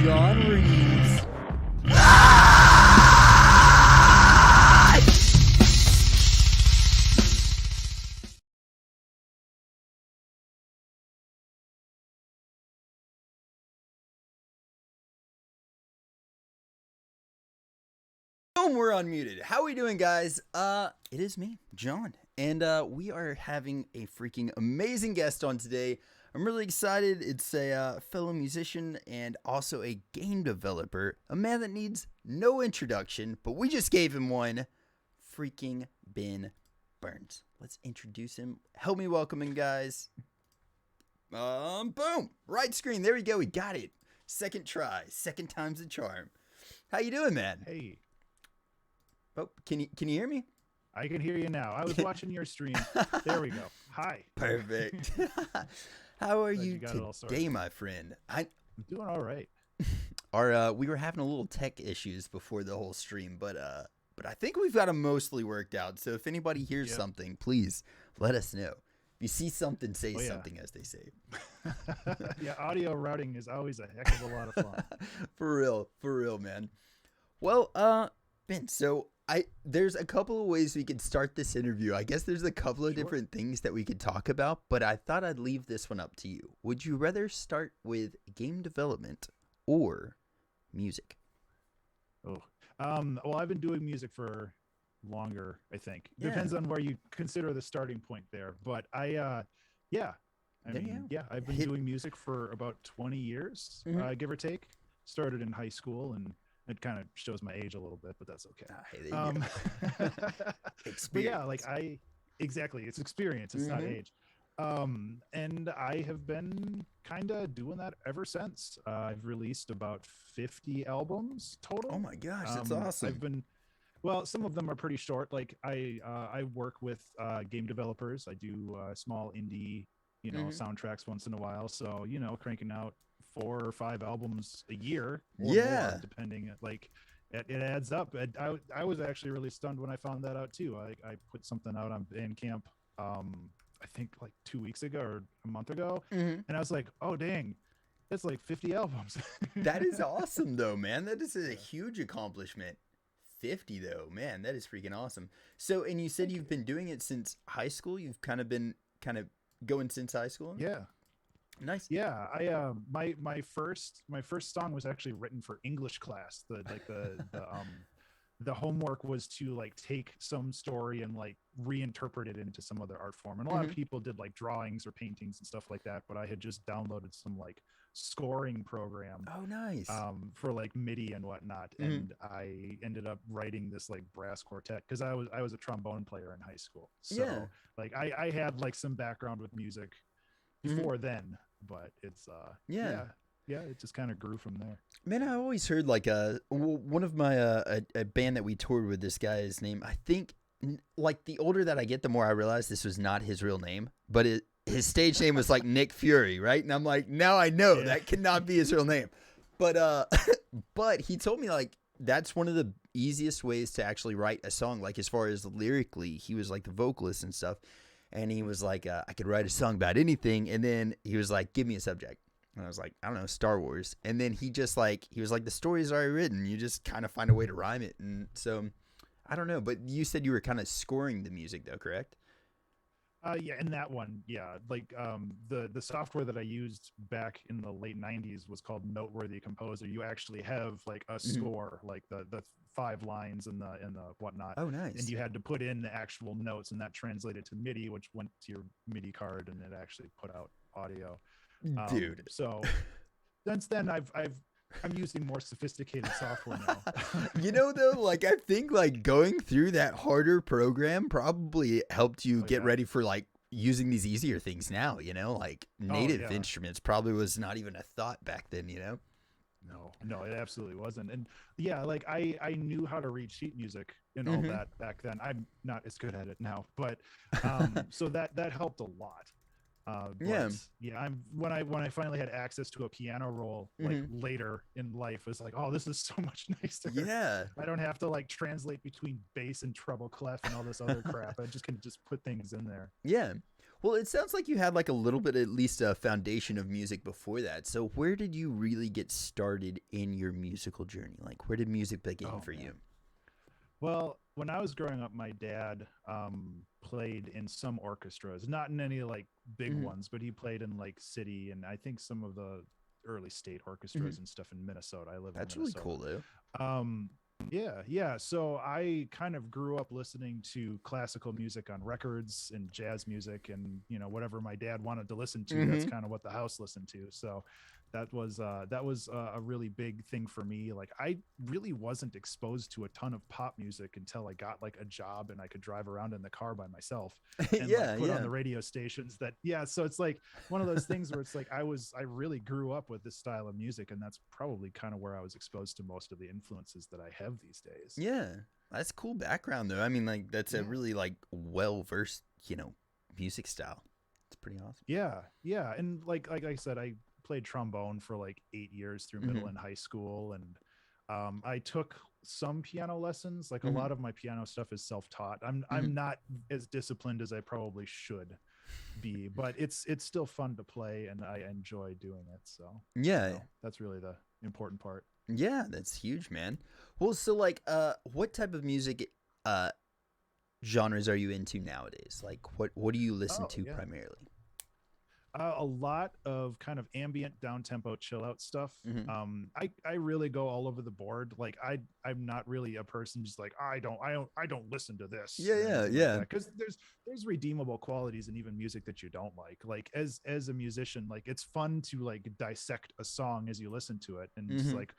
John Reeves. Boom, we're unmuted. How are we doing, guys? It is me, John, and we are having a freaking amazing guest on today. I'm really excited. It's a fellow musician and also a game developer, a man that needs no introduction, but we just gave him one. Freaking Ben Burns. Let's introduce him. Help me welcome him, guys. Boom, right screen. There we go. We got it. Second try. Second time's the charm. How you doing, man? Hey. Oh, can you hear me? I can hear you now. I was watching your stream. There we go. Hi. Perfect. How are Glad you you got it all sorted. today, my friend? I'm doing all right. We were having a little tech issues before the whole stream, but I think we've got them mostly worked out. So if anybody hears something, please let us know. If you see something, say something, as they say. Yeah, audio routing is always a heck of a lot of fun. For real, man. Well, Ben, so there's a couple of ways we could start this interview. I guess there's a couple of different things that we could talk about, but I thought I'd leave this one up to you. Would you rather start with game development or music? Oh, well, I've been doing music for longer, I think. Depends on where you consider the starting point there. But I've been doing music for about 20 years, give or take. Started in high school, and it kind of shows my age a little bit, but that's okay. Hey, there you go. But yeah, exactly. It's experience. It's not age. And I have been kind of doing that ever since. I've released about 50 albums total. Oh my gosh, that's awesome. Some of them are pretty short. Like I work with game developers. I do small indie, soundtracks once in a while. So, cranking out 4 or 5 albums a year or more, depending. It adds up. I was actually really stunned when I found that out too. I put something out on Bandcamp I think like 2 weeks ago or a month ago, and I was like, oh dang, it's like 50 albums. That is awesome though, man. That is a huge accomplishment. 50 though, man, that is freaking awesome. So, and you said you've been doing it since high school. You've been going since high school. Yeah. Nice. Yeah, I my first song was actually written for English class. The homework was to take some story and reinterpret it into some other art form. And a lot of people did drawings or paintings and stuff like that, but I had just downloaded some scoring program. Oh, nice. For MIDI and whatnot. And I ended up writing this brass quartet because I was a trombone player in high school. So I had some background with music before then. But it's it just kind of grew from there. Man, I always heard one of my a band that we toured with, this guy's name, I think the older that I get, the more I realize this was not his real name, but his stage name was Nick Fury, right? And I'm like, now I know that cannot be his real name. But but he told me that's one of the easiest ways to actually write a song, as far as lyrically. He was the vocalist and stuff. And he was like, I could write a song about anything. And then he was like, give me a subject. And I was like, I don't know, Star Wars. And then he just he was like, the story's already written. You just kind of find a way to rhyme it. And so, I don't know. But you said you were kind of scoring the music though, correct? Yeah, in that one, yeah. The software that I used back in the late 90s was called Noteworthy Composer. You actually have a score, the 5 lines and the whatnot. Oh, nice. And you had to put in the actual notes, and that translated to MIDI, which went to your MIDI card, and it actually put out audio. Dude. So since then, I'm using more sophisticated software now. Though, I think going through that harder program probably helped you get ready for using these easier things now, native instruments probably was not even a thought back then, No, it absolutely wasn't. And yeah, I knew how to read sheet music and all that back then. I'm not as good at it now, but so that helped a lot. When I finally had access to a piano roll later in life, it was oh, this is so much nicer. Yeah, I don't have to translate between bass and treble clef and all this other crap. I just can put things in there. Yeah. Well, it sounds like you had like a little bit, at least a foundation of music before that. So where did you really get started in your musical journey? Like, where did music begin Oh for you? man. Well, when I was growing up, my dad played in some orchestras, not in any like big Hmm. ones, but he played in like city and I think some of the early state Hmm. orchestras and stuff in Minnesota. I live in That's really Minnesota. cool, though. Um, yeah, yeah. So I kind of grew up listening to classical music on records and jazz music, and whatever my dad wanted to listen to. That's Hmm. kind of what the house listened to. So that was a really big thing for me. Like I really wasn't exposed to a ton of pop music until I got like a job and I could drive around in the car by myself and like Yeah, put on yeah. the radio stations that yeah. So it's like one of those things where it's like I really grew up with this style of music, and that's probably kind of where I was exposed to most of the influences that I have these days. Yeah. That's cool background, though. I mean, like, that's a Yeah. really, like, well versed, music style. It's pretty awesome. Yeah, yeah, and like I said, I played trombone for like 8 years through middle Hmm. and high school, and I took some piano lessons. Like a Hmm. lot of my piano stuff is self-taught. Hmm. I'm not as disciplined as I probably should be, but it's still fun to play, and I enjoy doing it. So, Yeah. that's really the important part. Yeah, that's huge, man. Well, so, like, what type of music, uh, genres are you into nowadays? Like, what do you listen Oh to yeah. primarily? A lot of kind of ambient down tempo chill out stuff. Hmm. I really go all over the board. Like I'm not really a person just like I don't listen to this Yeah, or yeah, anything like yeah. that, because there's redeemable qualities in even music that you don't like. Like as a musician, like it's fun to like dissect a song as you listen to it, and it's Hmm. like,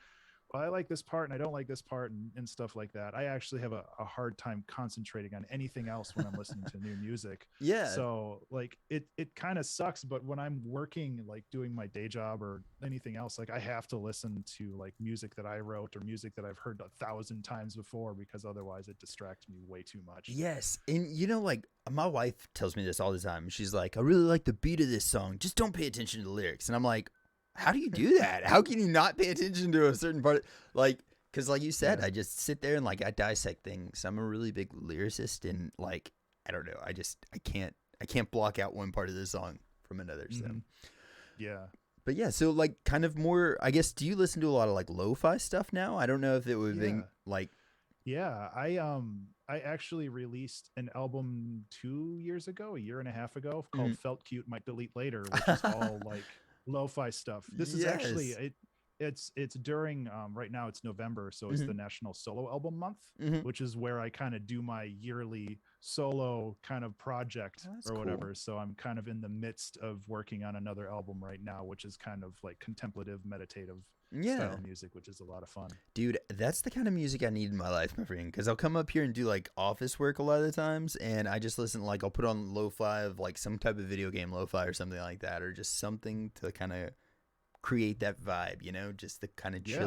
well, I like this part and I don't like this part, and stuff like that. I actually have a hard time concentrating on anything else when I'm listening to new music. Yeah. So like it kind of sucks, but when I'm working, like doing my day job or anything else, like I have to listen to like music that I wrote or music that I've heard 1,000 times before, because otherwise it distracts me way too much. Yes. And like my wife tells me this all the time. She's like, I really like the beat of this song. Just don't pay attention to the lyrics. And I'm like, how do you do that? How can you not pay attention to a certain part? Like, because like you said, Yeah. I just sit there and like I dissect things. I'm a really big lyricist, and like I don't know. I can't block out one part of the song from another. So, Hmm. Yeah. but yeah. So like kind of more. I guess, do you listen to a lot of like lo-fi stuff now? I don't know if it would be Yeah. like. Yeah, I actually released an album 2 years ago, a year and a half ago, called Mhm. Felt Cute Might Delete Later, which is all like lo-fi stuff. This is actually Yes. it's during right now it's November, so it's Hmm. the National Solo Album Month, Hmm. which is where I kind of do my yearly solo kind of project Oh, that's or cool. whatever. So I'm kind of in the midst of working on another album right now, which is kind of like contemplative, meditative Yeah. style music, which is a lot of fun. Dude, that's the kind of music I need in my life, my friend. Because I'll come up here and do like office work a lot of the times, and I just listen. Like, I'll put on lo-fi of like some type of video game lo-fi or something like that, or just something to kind of create that vibe. Just the kind of Yeah.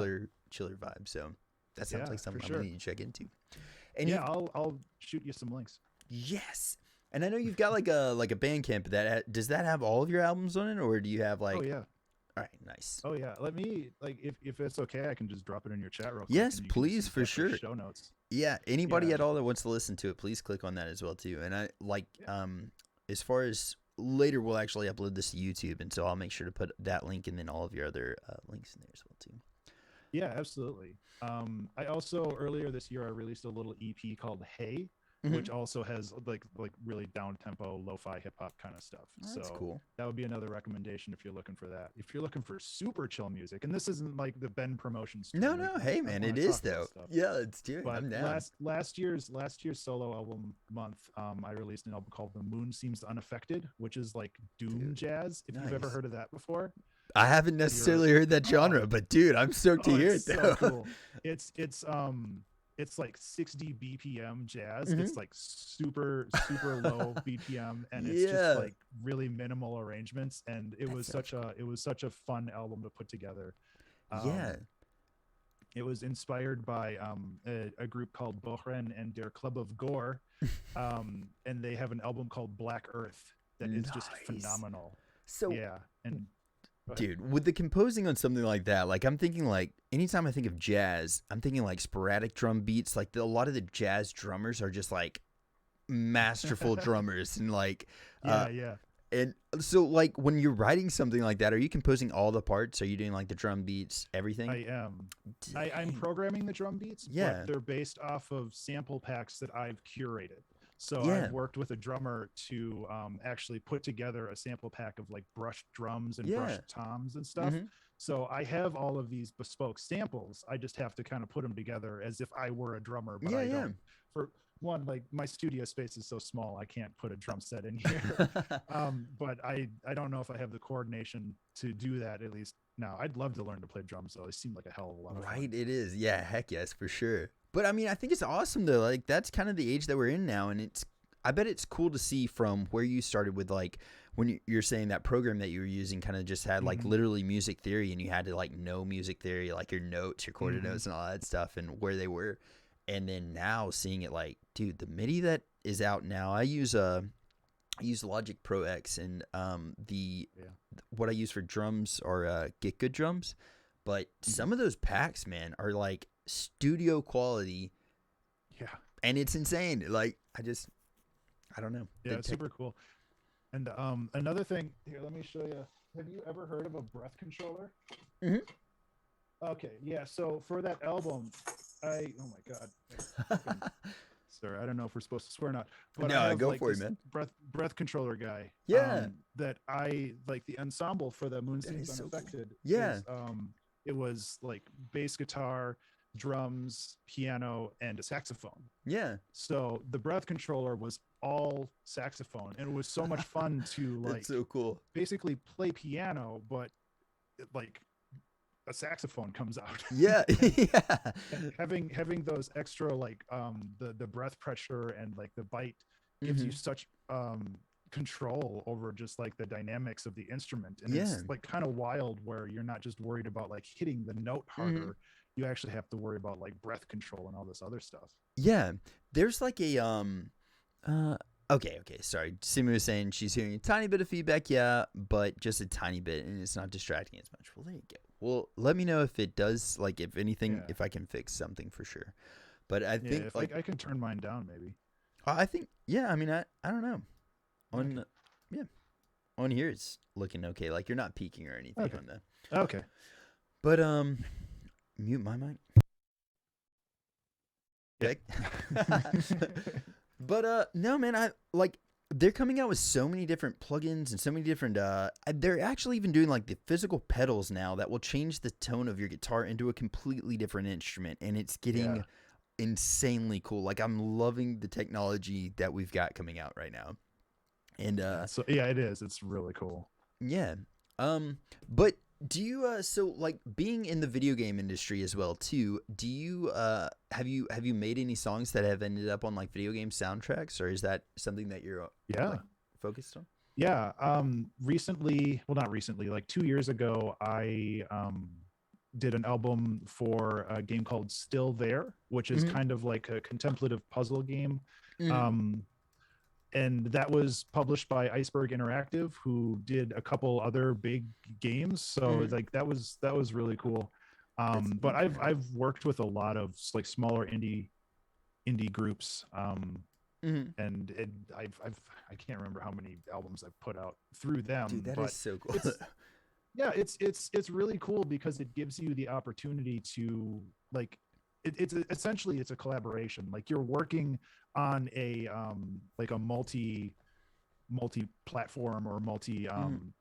chiller vibe. So that sounds Yeah, like for something I'm gonna sure. need to check into. And Yeah, I'll shoot you some links. yes, and I know you've got like a Bandcamp does that have all of your albums on it, or do you have Oh like? yeah. All right, nice. Oh yeah. Let me like if it's okay, I can just drop it in your chat real quick Yes, and you can just please, use for that for sure. show notes. Yeah, anybody Yeah. at all that wants to listen to it, please click on that as well too. And I like Yeah. as far as later, we'll actually upload this to YouTube, and so I'll make sure to put that link and then all of your other links in there as well too. Yeah, absolutely. I also earlier this year I released a little EP called Hey, Hmm. which also has like really down tempo lo-fi hip hop kind of stuff. Oh, that's So cool. that would be another recommendation if you're looking for that. If you're looking for super chill music, and this isn't like the Ben promotion No, stream. no, hey I man, want it to is talk about though. stuff. Yeah, let's do it. But I'm down. last year's solo album month, I released an album called The Moon Seems Unaffected, which is like doom Dude, jazz. If you've ever nice. heard of that before, I haven't you're necessarily heard that oh genre, but dude, I'm stoked to oh, hear it's it so though. cool. It's like 60 BPM jazz. Hmm. It's like super low BPM, and it's just Yeah, like really minimal arrangements. And it that was sounds cool. such a fun album to put together. Yeah. Um, it was inspired by a group called Bohren and their Club of Gore, and they have an album called Black Earth that is just Nice. phenomenal. So, Yeah, and go ahead. dude, with the composing on something like that, like I'm thinking like anytime I think of jazz, I'm thinking like sporadic drum beats. Like a lot of the jazz drummers are just like masterful drummers and like Yeah, yeah. and so like when you're writing something like that, are you composing all the parts? Are you doing like the drum beats, everything? I am. I'm Dang. programming the drum beats, Yeah. but they're based off of sample packs that I've curated. So Yeah. I've worked with a drummer to actually put together a sample pack of like brushed drums and Yeah. brushed toms and stuff. Mhm. So I have all of these bespoke samples. I just have to kind of put them together as if I were a drummer, but Yeah, I yeah. don't. For one, like my studio space is so small, I can't put a drum set in here. But I don't know if I have the coordination to do that at least now. I'd love to learn to play drums though. They seem like a hell of a lot of Right, fun. it is. Yeah, heck yes, for sure. But I mean, I think it's awesome though. Like that's kind of the age that we're in now, and I bet it's cool to see from where you started with like when you're saying that program that you were using kind of just had like Mhm. literally music theory, and you had to like know music theory, like your notes, your quarter Mhm. notes, and all that stuff, and where they were. And then now seeing it like, dude, the MIDI that is out now, I use Logic Pro X, and the Yeah. what I use for drums are Get Good drums, but Mhm. some of those packs, man, are like studio quality, Yeah. and it's insane. Like I don't know. Yeah, it's super cool. And another thing here, let me show you. Have you ever heard of a breath controller? Mhm. Okay, yeah. So for that album, oh my god, sorry, I don't know if we're supposed to swear or not, but I No, have go like for it, this man. breath controller guy. Yeah, That I like the ensemble for the Moon that Scenes is so cool. Unaffected Yeah, is it was like bass guitar, drums, piano, and a saxophone. yeah. So the breath controller was all saxophone, and it was so much fun to That's like so cool. basically play piano, but like a saxophone comes out. Yeah, yeah. Having those extra like the breath pressure and like the bite gives you Mhm. such control over just like the dynamics of the instrument, and Yeah. it's like kind of wild where you're not just worried about like hitting the note Mhm. harder, you actually have to worry about like breath control and all this other stuff. Yeah. There's like a uh okay, sorry. Simi was saying she's hearing a tiny bit of feedback, yeah, but just a tiny bit, and it's not distracting as much. Well, there you go. Well, let me know if it does, like if anything, Yeah, if I can fix something for sure. But I yeah, think if like I can turn mine down maybe. I think yeah, I mean I don't know. Okay. On yeah, on here it's looking okay. Like you're not peaking or anything Okay. on the. Okay. But mute my mic. Yeah. Check. But no man, I like they're coming out with so many different plugins and so many different they're actually even doing like the physical pedals now that will change the tone of your guitar into a completely different instrument, and it's Yeah. getting insanely cool. Like I'm loving the technology that we've got coming out right now. And So yeah, it is. It's really cool. yeah. But do you so like being in the video game industry as well too, do you have you made any songs that have ended up on like video game soundtracks, or is that something that you're Yeah. like focused on? Yeah. Recently, well, not recently, like 2 years ago, I did an album for a game called Still There, which is Mhm. kind of like a contemplative puzzle game. Mhm. Um, and that was published by Iceberg Interactive, who did a couple other big games. So Mhm. like that was really cool. That's But neat, man. I've worked with a lot of like smaller indie groups. Mhm. And I can't remember how many albums I've put out through Dude, them, that is but so cool. it's yeah, it's really cool because it gives you the opportunity to like it's essentially it's a collaboration. Like you're working on a like a multi platform or multi Mhm.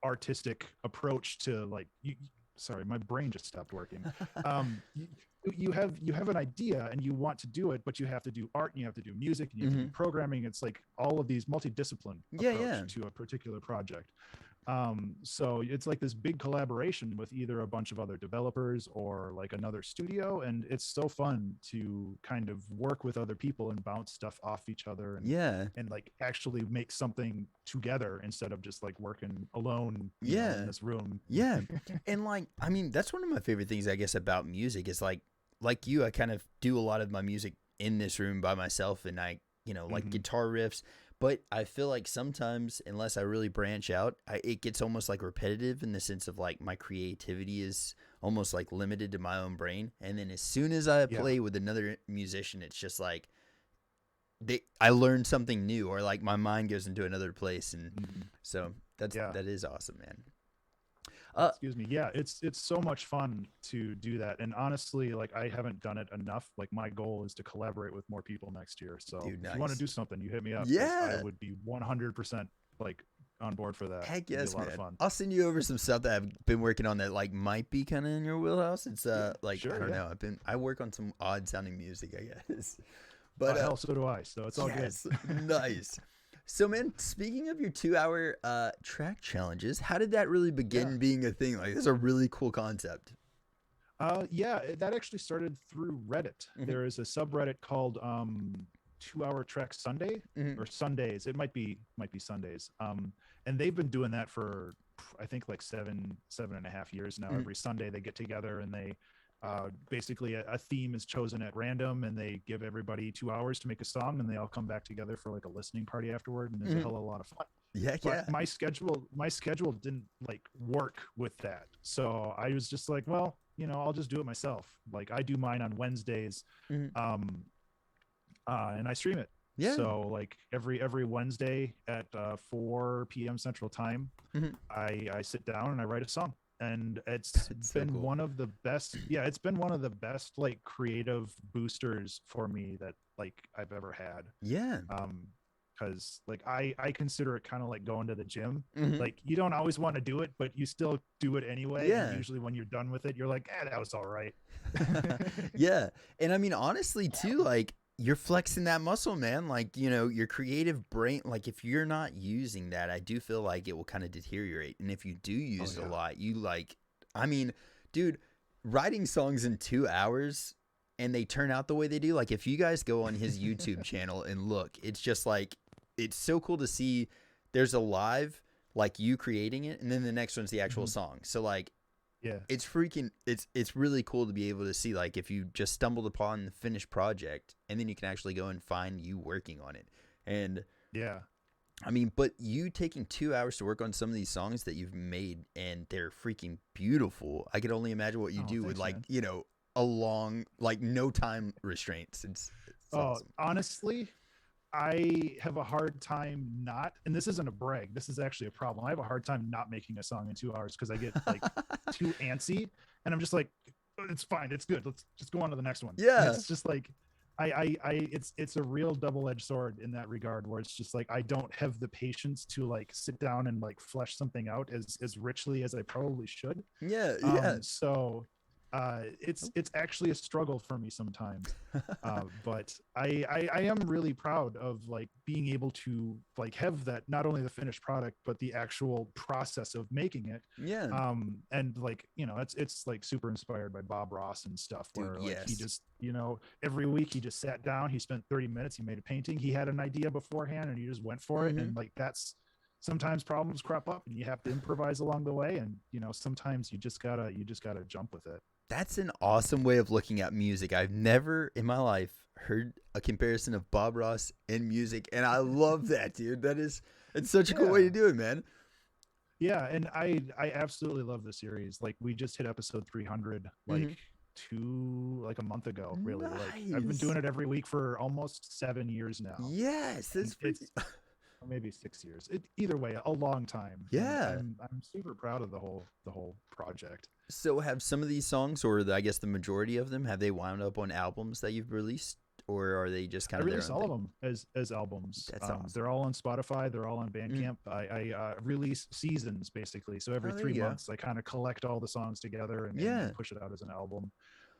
artistic approach to like sorry, my brain just stopped working. um you, you have an idea and you want to do it, but you have to do art and you have to do music and you have to do Mhm. programming. It's like all of these multidiscipline Yeah, approach yeah. to a particular project. So it's like this big collaboration with either a bunch of other developers or like another studio, and it's so fun to kind of work with other people and bounce stuff off each other Yeah. and like actually make something together instead of just like working alone, in Yeah. this room. Yeah. And like I mean, that's one of my favorite things I guess about music is like you, I kind of do a lot of my music in this room by myself, and I, like Hmm. guitar riffs, but I feel like sometimes unless I really branch out, it gets almost like repetitive in the sense of like my creativity is almost like limited to my own brain, and then as soon as I Yeah. play with another musician, it's just like I learned something new, or like my mind goes into another place, and so that is awesome, man. Excuse me. Yeah, it's so much fun to do that. And honestly, like I haven't done it enough. Like my goal is to collaborate with more people next year. So Dude, if you want to nice. do something, you hit me up. 'Cause I Yeah. would be 100% like on board for that. Heck It'd be a yes, lot of man. fun. I'll send you over some stuff that I've been working on that like might be kind of in your wheelhouse. It's Yeah, like I sure. don't Yeah. know. I work on some odd sounding music, I guess. But Hell, so do I. So it's all yes, good. nice. So man, speaking of your 2 hour track challenges, how did that really Yeah. begin being a thing? Like, this is a really cool concept. Yeah, that actually started through Reddit. Mhm. There is a subreddit called 2 Hour Trek Sunday Mhm. or Sundays. It might be Sundays. And they've been doing that for I think like 7.5 years now. Mhm. Every Sunday they get together and they basically a theme is chosen at random and they give everybody 2 hours to make a song and they all come back together for like a listening party afterward and there's Mhm. a hell of a lot of fun. Yeah, yeah. But my schedule didn't like work with that, so I was just like, well, I'll just do it myself. Like I do mine on Wednesdays, Mhm. and I stream it. Yeah. So like every Wednesday at 4 p.m. Central Time, Mhm. I sit down and I write a song, and it's That's so been cool. one of the best. Yeah, it's been one of the best like creative boosters for me that like I've ever had. Yeah. Because like I consider it kind of like going to the gym. Mhm. Like you don't always want to do it, but you still do it anyway. Yeah. And usually when you're done with it, you're like, that was all right. Yeah. And I mean, honestly, too, like, you're flexing that muscle, man. Like, your creative brain, like, if you're not using that, I do feel like it will kind of deteriorate. And if you do use it a lot, I mean, dude, writing songs in 2 hours and they turn out the way they do, like, if you guys go on his YouTube channel and look, it's just like, it's so cool to see. There's a live, like, you creating it, and then the next one's the actual song. So, like, Yeah. it's really cool to be able to see, like, if you just stumbled upon the finished project and then you can actually go and find you working on it. And Yeah. I mean, but you taking 2 hours to work on some of these songs that you've made and they're freaking beautiful. I can only imagine what you do with, like, man. a long, like, no time restraints. It's awesome. Honestly, I have a hard time not, and this isn't a brag, this is actually a problem. I have a hard time not making a song in 2 hours because I get like too antsy and I'm just like, it's fine, it's good, let's just go on to the next one. Yeah. And it's just like it's a real double-edged sword in that regard, where it's just like I don't have the patience to like sit down and like flesh something out as richly as I probably should. Yeah. So it's actually a struggle for me sometimes. But I am really proud of like being able to like have that, not only the finished product but the actual process of making it. Yeah. And like it's like super inspired by Bob Ross and stuff, where Dude, like he yes. just every week he just sat down, he spent 30 minutes, he made a painting, he had an idea beforehand and he just went for it. And like that's sometimes problems crop up and you have to improvise along the way, and sometimes you just gotta jump with it. That's an awesome way of looking at music. I've never in my life heard a comparison of Bob Ross and music, and I love that, dude. It's such a cool way to do it, man. Yeah, and I absolutely love the series. Like we just hit episode 300 like a month ago, really. Like I've been doing it every week for almost 7 years now. Yes, that's or maybe 6 years. Either way, a long time. Yeah. And I'm super proud of the whole project. So have some of these songs, or I guess the majority of them, have they wound up on albums that you've released, or are they just kind of release all of them as albums? That's awesome. They're all on Spotify, they're all on Bandcamp. I release seasons basically, so every 3 months I kind of collect all the songs together and push it out as an album.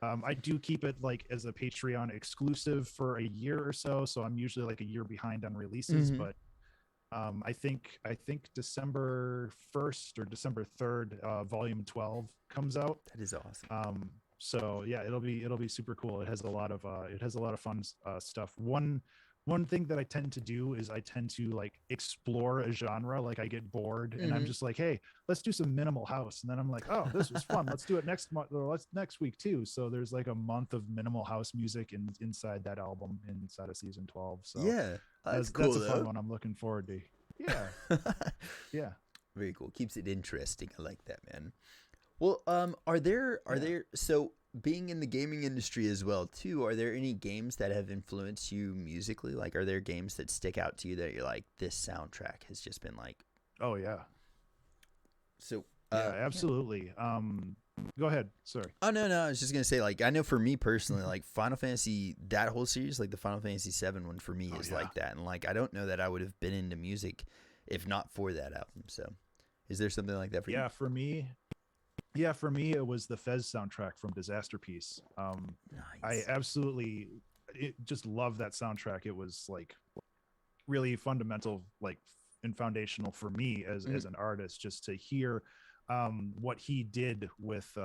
I do keep it like as a Patreon exclusive for a year or so I'm usually like a year behind on releases. But I think December 1st or December 3rd, volume 12 comes out. That is awesome. So yeah, it'll be super cool. It has a lot of fun stuff. One thing that I tend to do is I tend to like explore a genre. Like I get bored and I'm just like, hey, let's do some minimal house. And then I'm like, oh, this was fun. Let's do it next month or next week too. So there's like a month of minimal house music inside that album, inside of season 12. So yeah, that's cool. That's a fun one. I'm looking forward to. Yeah. Yeah. Very cool. Keeps it interesting. I like that, man. Well, are there so being in the gaming industry as well too, are there any games that have influenced you musically? Like, are there games that stick out to you that you're like, this soundtrack has just been like, Oh yeah. so? Yeah, Yeah. absolutely. Go ahead. Sorry. Oh no, I was just gonna say, like, I know for me personally, like Final Fantasy, that whole series, like the Final Fantasy VII one for me Oh is yeah. like that, and like I don't know that I would have been into music if not for that album. So, is there something like that for you? Yeah, for me, yeah, for me, it was the Fez soundtrack from Disaster Piece. I Nice. absolutely just love that soundtrack. It was like really fundamental, like and foundational for me Mm-hmm. as an artist, just to hear what he did with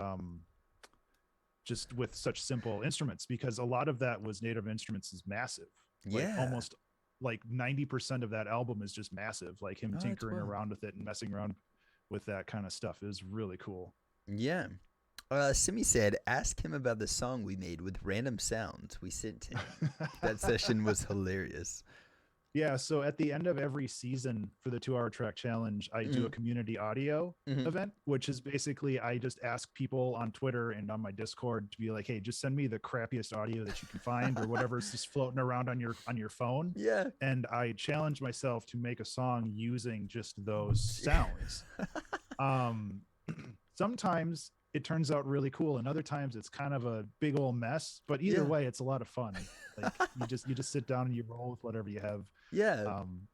just with such simple instruments, because a lot of that was Native Instruments is massive, like Yeah. almost like 90% of that album is just massive, like him Oh, that's tinkering well. around with it and messing around with that kind of stuff. It was really cool. Yeah. Simi said, ask him about the song we made with random sounds we sent him. That session was hilarious. Yeah, so at the end of every season for the 2 hour track challenge, I do a Mm-hmm. community audio Mm-hmm. event, which is basically I just ask people on Twitter and on my Discord to be like, hey, just send me the crappiest audio that you can find or whatever's just floating around on your phone. Yeah. And I challenge myself to make a song using just those sounds. Um, sometimes it turns out really cool, and other times it's kind of a big old mess. But either Yeah. way, it's a lot of fun. Like you just sit down and you roll with whatever you have. Yeah. Um,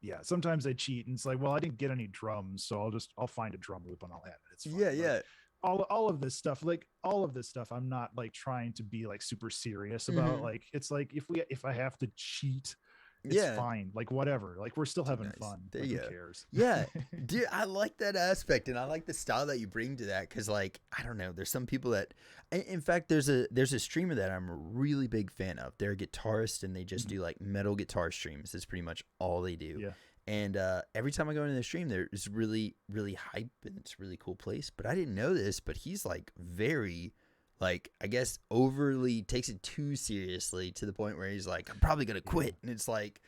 yeah, sometimes I cheat and it's like, well, I didn't get any drums, so I'll find a drum loop and I'll add it. It's fine. Yeah. Like Yeah. all of this stuff, like all of this stuff, I'm not like trying to be like super serious about. Mm-hmm. Like it's like if I have to cheat, it's Yeah. fine. Like whatever. Like we're still having Nice. fun. There Like you who go. cares? Yeah. Dude, I like that aspect, and I like the style that you bring to that, because like, I don't know, there's some people that, in fact, there's a streamer that I'm a really big fan of. They're a guitarist, and they just do like metal guitar streams. That's pretty much all they do. Yeah. And every time I go into the stream, there's really, really hype, and it's a really cool place. But I didn't know this, but he's like very, like, I guess overly takes it too seriously, to the point where he's like, I'm probably gonna quit, and it's like,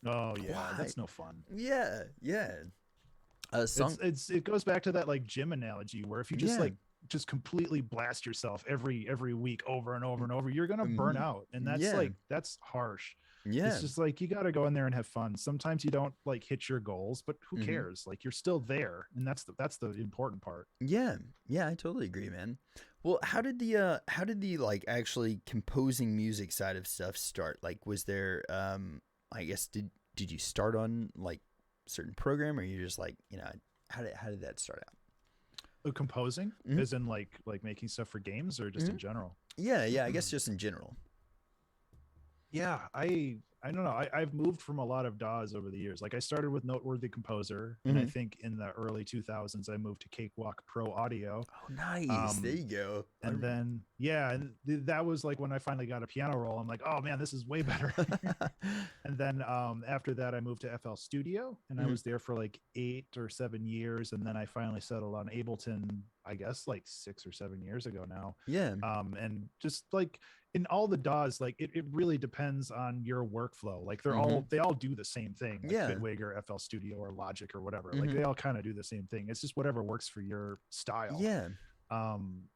Oh yeah, why? that's no fun. Yeah, yeah. A song, It goes back to that like gym analogy where if you just yeah. like just completely blast yourself every week over and over and over, you're gonna burn Mhm. out, and that's Yeah, like that's harsh. yeah. It's just like you got to go in there and have fun. Sometimes you don't like hit your goals, but who Mhm. cares? Like you're still there, and that's the important part. Yeah, yeah, I totally agree, man. Well, how did the like actually composing music side of stuff start? Like, was there I guess did you start on like certain program, or you just like, how did that start out? Composing, Mhm. as in like making stuff for games, or just in Mhm. general. Yeah, yeah, I guess just in general. Yeah, I don't know. I've moved from a lot of DAWs over the years. Like I started with Noteworthy Composer, and I Mhm. think in the early 2000s I moved to Cakewalk Pro Audio. Oh, nice. There you go. And then yeah, and that was like when I finally got a piano roll. I'm like, oh man, this is way better. And then after that I moved to FL Studio, and I Mhm. was there for like 8 or 7 years, and then I finally settled on Ableton, I guess like 6 or 7 years ago now. Yeah. And just like in all the DAWs, like it really depends on your workflow. Like Mhm. they all do the same thing, like Yeah. Bitwig or FL Studio or Logic or whatever. Like Mhm. they all kind of do the same thing. It's just whatever works for your style. Yeah. Um,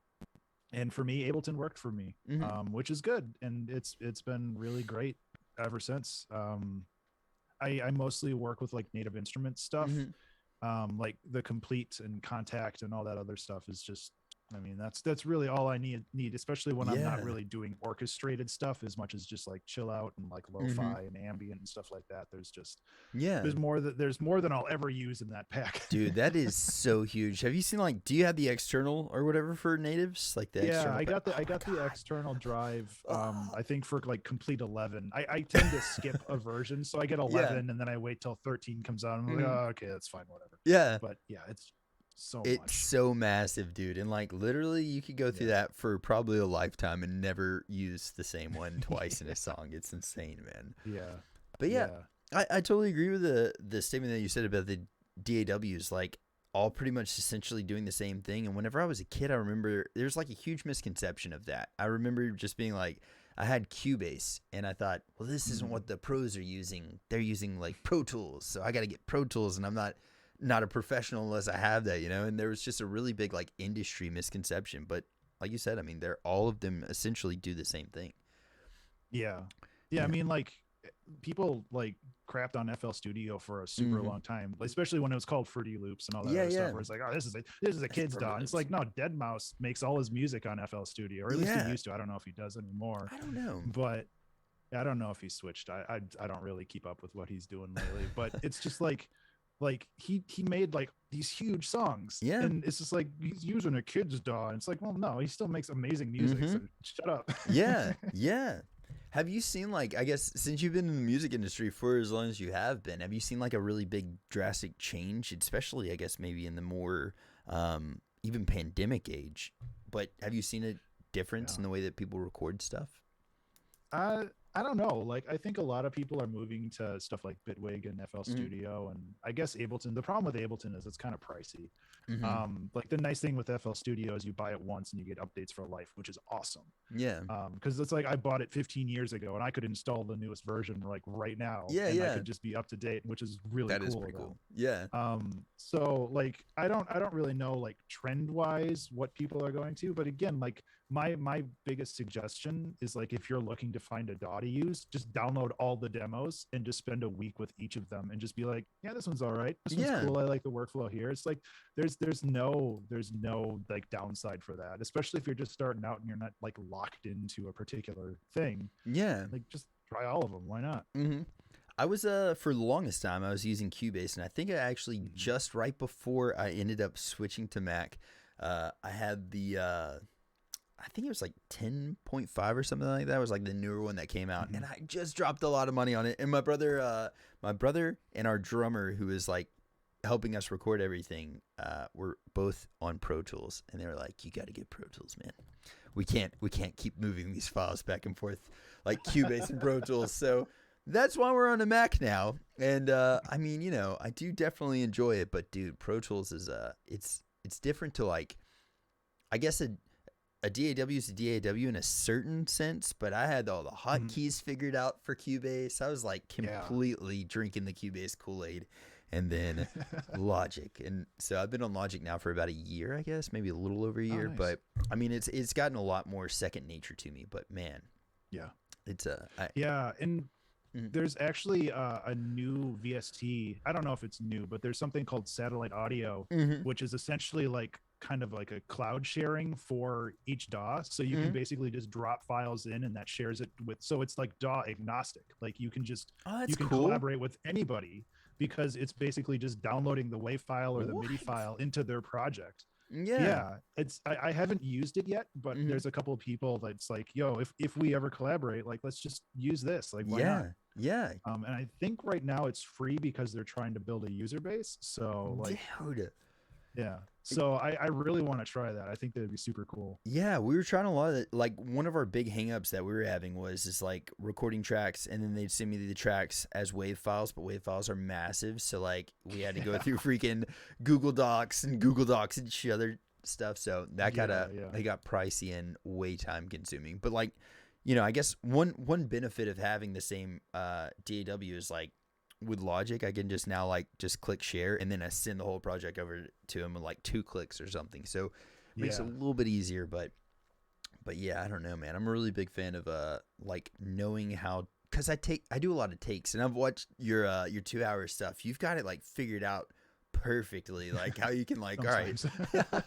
and for me, Ableton worked for me, Mhm. which is good, and it's been really great ever since. I mostly work with like Native Instruments stuff, Mhm. like the Complete and Contact and all that other stuff is just, I mean, that's really all I need, especially when I'm not Yeah. really doing orchestrated stuff as much as just like chill out and like Mhm. lo-fi and ambient and stuff like that. Yeah. There's more than I'll ever use in that pack. Dude, that is so huge. Have you seen, like, do you have the external or whatever for natives? Like the Yeah, external. I got the Oh my the God. external drive. Oh. I think for like Complete 11. I tend to skip a version, so I get 11 and then I wait till 13 comes out. And I'm like, Mhm. oh, okay, that's fine, whatever. Yeah. But yeah, it's so It's much. so massive, dude. And like literally you could go through Yeah. that for probably a lifetime and never use the same one twice in a song. It's insane, man. Yeah. But yeah, I totally agree with the statement that you said about the DAWs, like all pretty much essentially doing the same thing. And whenever I was a kid, I remember there's like a huge misconception of that. I remember just being like, I had Cubase and I thought, well, this isn't what the pros are using. They're using like Pro Tools. So I got to get Pro Tools, and I'm not a professional unless I have that, you know? And there was just a really big like industry misconception. But like you said, I mean, they're all of them essentially do the same thing. Yeah. Yeah, I Yeah. mean, like, people like crapped on FL Studio for a super Hmm. long time, especially when it was called Fruity Loops and all that Yeah, other stuff. yeah. Where it's like, oh, this is a That's kid's Fruity DAW, and it's Loops. like, no, Dead Mouse makes all his music on FL Studio, or at least he Yeah, used to. I don't know if he does anymore, I don't know. but I don't know if he switched. I don't really keep up with what he's doing lately, but it's just like he made like these huge songs, Yeah. and it's just like he's using a kid's DAW, and it's like, well, no, he still makes amazing music, Hmm. so shut up. Yeah, yeah. Have you seen, like, I guess since you've been in the music industry for as long as you have you seen like a really big drastic change, especially I guess maybe in the more even pandemic age? But have you seen a difference Yeah. in the way that people record stuff? I I don't know. Like, I think a lot of people are moving to stuff like Bitwig and FL Hmm. Studio, and I guess Ableton. The problem with Ableton is it's kind of pricey. Hmm. Like, the nice thing with FL Studio is you buy it once and you get updates for life, which is awesome. Yeah. Because it's like I bought it 15 years ago and I could install the newest version like right now, Yeah, and I yeah. could just be up to date, which is really That is cool pretty of them. cool. Yeah. So like I don't really know like trend wise what people are going to, but again, like my biggest suggestion is, like, if you're looking to find a DAW to use, just download all the demos and just spend a week with each of them and just be like, yeah, this one's all right, this one's Yeah. cool, I like the workflow here. It's like there's no like downside for that, especially if you're just starting out and you're not like locked into a particular thing. Yeah. Like, just try all of them, why not? Hmm. I was for the longest time I was using Cubase, and I think I actually Mhm. just right before I ended up switching to Mac, I had the I think it was like 10.5 or something like that. It was like the newer one that came out, and Mhm. I just dropped a lot of money on it. And my brother and our drummer, who is like helping us record everything, were both on Pro Tools, and they were like, "You got to get Pro Tools, man. We can't keep moving these files back and forth like Cubase and Pro Tools." So that's why we're on a Mac now. And I mean, I do definitely enjoy it, but dude, Pro Tools is it's different to, like, I guess a DAW is a DAW in a certain sense, but I had all the Mhm. hotkeys figured out for Cubase. I was like Yeah. completely drinking the Cubase Kool-Aid, and then Logic. And so I've been on Logic now for about a year, I guess, maybe a little over a Oh, year. nice. But I mean, it's gotten a lot more second nature to me. But man, Yeah. it's Yeah, and Mhm. there's actually a new VST. I don't know if it's new, but there's something called satellite audio, Mhm. which is essentially like kind of like a cloud sharing for each DAW. So you can Mhm. basically just drop files in, and that shares it with. So it's like DAW agnostic. Like, Oh, you that's can cool. collaborate with anybody because it's basically just downloading the WAV file or the MIDI What? file into their project. Yeah. Yeah, I haven't used it yet, but Mhm. there's a couple of people that's like, yo, if we ever collaborate, like, let's just use this, like, why not? Yeah. Yeah. And I think right now it's free because they're trying to build a user base, so like, Dude. yeah, so I really want to try that. I think that'd be super cool. Yeah, we were trying a lot of it. Like, one of our big hangups that we were having was just like recording tracks, and then they'd send me the tracks as WAV files, but WAV files are massive, so like we had to go through freaking Google Docs and other stuff. So that Yeah, yeah. it got pricey and way time consuming. But like, I guess one benefit of having the same DAW is, like, with Logic, I can just now like just click share, and then I send the whole project over to him in like 2 clicks or something. So makes it a Yeah. little bit easier. But yeah, I don't know, man. I'm a really big fan of like knowing how, because I do a lot of takes, and I've watched your 2 hour stuff. You've got it like figured out perfectly, like how you can, like, all right. Sometimes.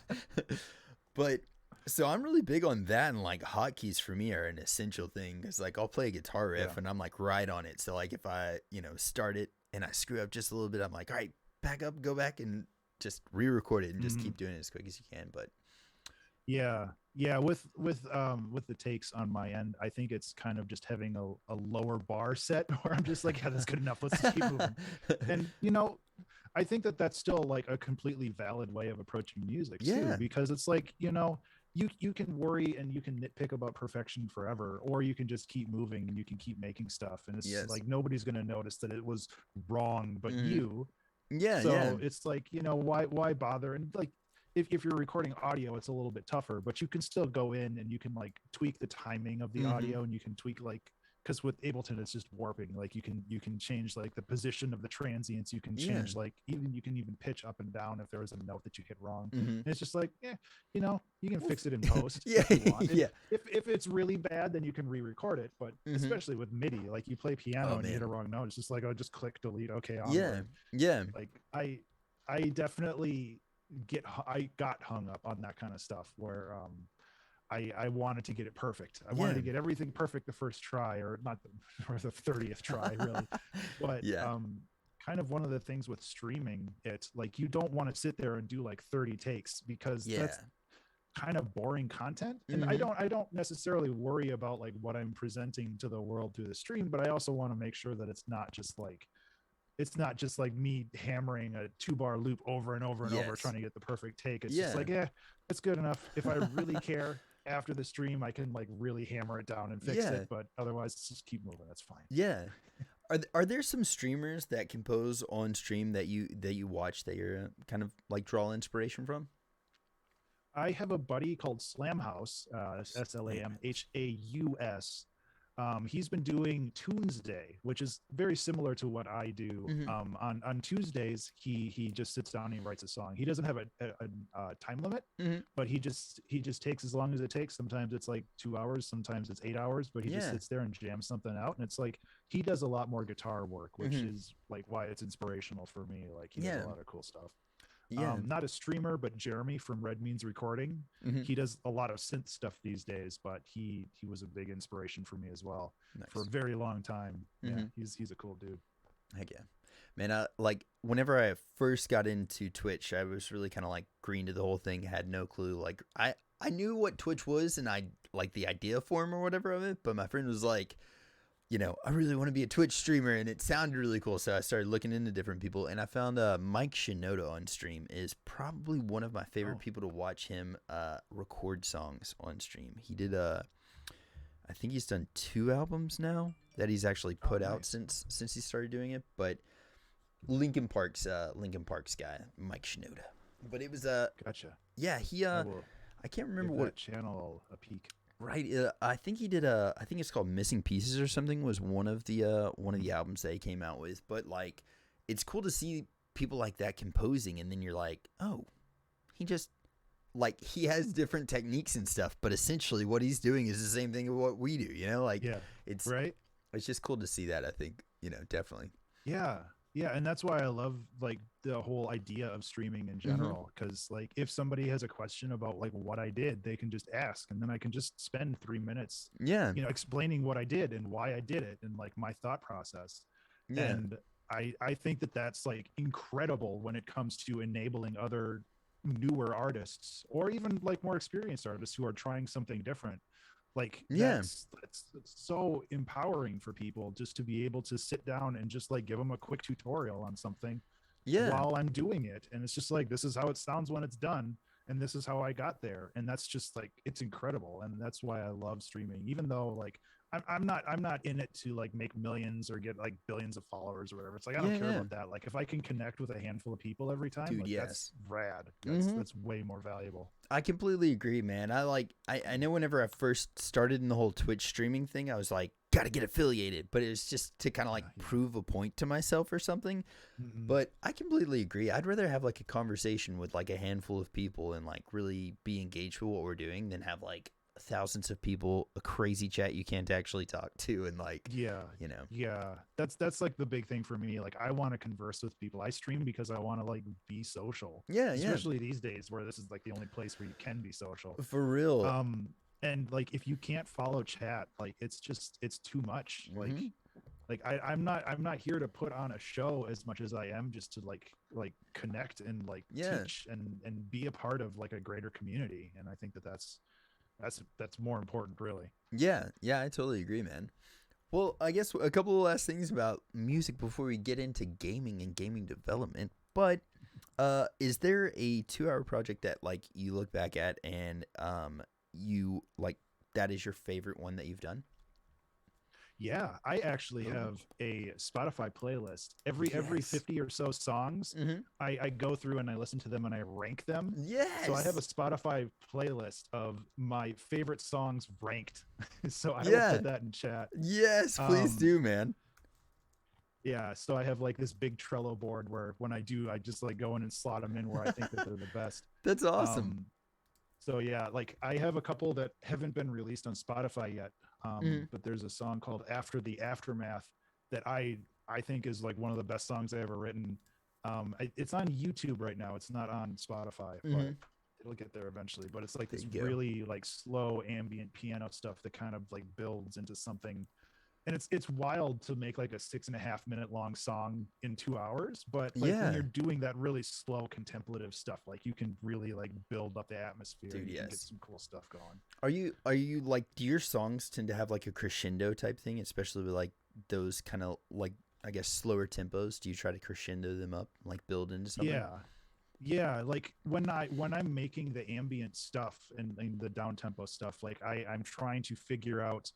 But so I'm really big on that, and like hotkeys for me are an essential thing, because like I'll play a guitar riff Yeah. and I'm like right on it. So like if I start it and I screw up just a little bit, I'm like, all right, back up, go back and just re-record it and just Mhm. keep doing it as quick as you can. But Yeah, with the takes on my end, I think it's kind of just having a lower bar set where I'm just like, yeah, that's good enough, let's just keep moving. And I think that that's still like a completely valid way of approaching music too, Yeah. because it's like, you can worry and you can nitpick about perfection forever, or you can just keep moving and you can keep making stuff, and it's Yes. like nobody's going to notice that it was wrong but Mhm. you. Yeah, yeah. So it's like, why bother? And like, if you're recording audio, it's a little bit tougher, but you can still go in and you can like tweak the timing of the Mhm. audio, and you can tweak like because with Ableton it's just warping. Like you can change like the position of the transients. You can Yeah. change like you can even pitch up and down if there was a note that you hit wrong. Mm-hmm. And it's just like, you can fix it in post Yeah. if you want. Yeah. If it's really bad, then you can re-record it. But Mm-hmm. especially with MIDI, like you play piano Oh, and you hit a man. wrong note, it's just like, oh, just click delete. Okay, Yeah. onward. Yeah. Like I definitely I got hung up on that kind of stuff where I wanted to get it perfect. I wanted to Yeah. get everything perfect the first try, or not the or the 30th try, really. But Yeah. kind of one of the things with streaming, it's like you don't want to sit there and do like 30 takes, because Yeah. that's kind of boring content. And Mhm. I don't necessarily worry about like what I'm presenting to the world through the stream, but I also want to make sure that it's not just like me hammering a 2-bar loop over and over and over Yes. trying to get the perfect take. It's Yeah. just like, it's good enough. If I really care after the stream, I can like really hammer it down and fix Yeah. it. But otherwise, just keep moving. That's fine. Yeah. Are there some streamers that compose on stream that you watch that you're kind of like draw inspiration from? I have a buddy called Slamhaus, Slamhaus. He's been doing Tuesday, which is very similar to what I do. Mhm. On Tuesdays, he just sits down and he writes a song. He doesn't have a time limit, Mhm. but he just takes as long as it takes. Sometimes it's like 2 hours, sometimes it's 8 hours, but he just Yeah. sits there and jams something out. And it's like he does a lot more guitar work, which Mhm. is like why it's inspirational for me. Like he does Yeah. a lot of cool stuff. Yeah. Not a streamer, but Jeremy from Red Means Recording. Mhm. He does a lot of synth stuff these days, but he was a big inspiration for me as well for a Nice. very long time. Yeah, Mhm. he's a cool dude. Heck yeah. Man, like whenever I first got into Twitch, I was really kind of like green to the whole thing, had no clue. Like I knew what Twitch was and I like the idea form or whatever of it, but my friend was like, I really want to be a Twitch streamer, and it sounded really cool. So I started looking into different people, and I found Mike Shinoda on stream is probably one of my favorite people to watch him record songs on stream. He did I think he's done 2 albums now that he's actually put out since he started doing it. But Linkin Park's guy, Mike Shinoda. But it was Gotcha. yeah, he I can't remember what channel a peek. Right, I think he did I think it's called Missing Pieces or something was one of the albums that he came out with. But like, it's cool to see people like that composing, and then you're like, oh, he just like he has different techniques and stuff, but essentially what he's doing is the same thing as what we do. Like it's right. It's just cool to see that. I think definitely. Yeah, and that's why I love like the whole idea of streaming in general, because like if somebody has a question about like what I did, they can just ask, and then I can just spend 3 minutes explaining what I did and why I did it and like my thought process. And I think that that's like incredible when it comes to enabling other newer artists or even like more experienced artists who are trying something different. Like that's so empowering for people just to be able to sit down and just like give them a quick tutorial on something while I'm doing it. And it's just like, this is how it sounds when it's done, and this is how I got there. And that's just like, it's incredible. And that's why I love streaming, even though like I'm not in it to like make millions or get like billions of followers or whatever. It's like I don't care about that. Like if I can connect with a handful of people every time, dude, like, that's rad. That's way more valuable. I completely agree, man. I know whenever I first started in the whole Twitch streaming thing, I was like, gotta get affiliated, but it was just to kind of like prove a point to myself or something. But I completely agree. I'd rather have like a conversation with like a handful of people and like really be engaged with what we're doing than have like thousands of people, a crazy chat you can't actually talk to, and like that's like the big thing for me. Like I want to converse with people. I stream because I want to like be social, especially these days where this is like the only place where you can be social for real. And like if you can't follow chat, like it's too much. Like I'm not here to put on a show as much as I am just to like connect and like teach and be a part of like a greater community. And I think that's more important, really. Yeah, I totally agree, man. Well, I guess a couple of last things about music before we get into gaming and gaming development. But is there a 2-hour project that like you look back at and you like that is your favorite one that you've done? Yeah, I actually Oh. have a Spotify playlist. Every Yes. 50 or so songs, Mm-hmm. I go through and I listen to them and I rank them. So I have a Yes. Spotify playlist of my favorite songs ranked. So I will Yeah. put that in chat. Yes. Please Um, do, man. yeah, so I have like this big Trello board where when I do, I just like go in and slot them in where I think that they're the best. That's awesome. Um, so yeah, like I have a couple that haven't been released on Spotify yet. Mm-hmm. But there's a song called After the Aftermath that I think is like one of the best songs I ever written. It's on YouTube right now. It's not on Spotify, Mm-hmm. but it'll get there eventually. But it's like There this you go. really like slow ambient piano stuff that kind of like builds into something. And it's wild to make like a 6.5 minute long song in 2 hours, but like when Yeah. you're doing that really slow contemplative stuff, like you can really like build up the atmosphere Dude, and you can get yes. some cool stuff going. Are you like, do your songs tend to have like a crescendo type thing, especially with like those kind of like, I guess, slower tempos? Do you try to crescendo them up, like build into something? Yeah, yeah, like when I'm making the ambient stuff and the down tempo stuff, like I'm trying to figure out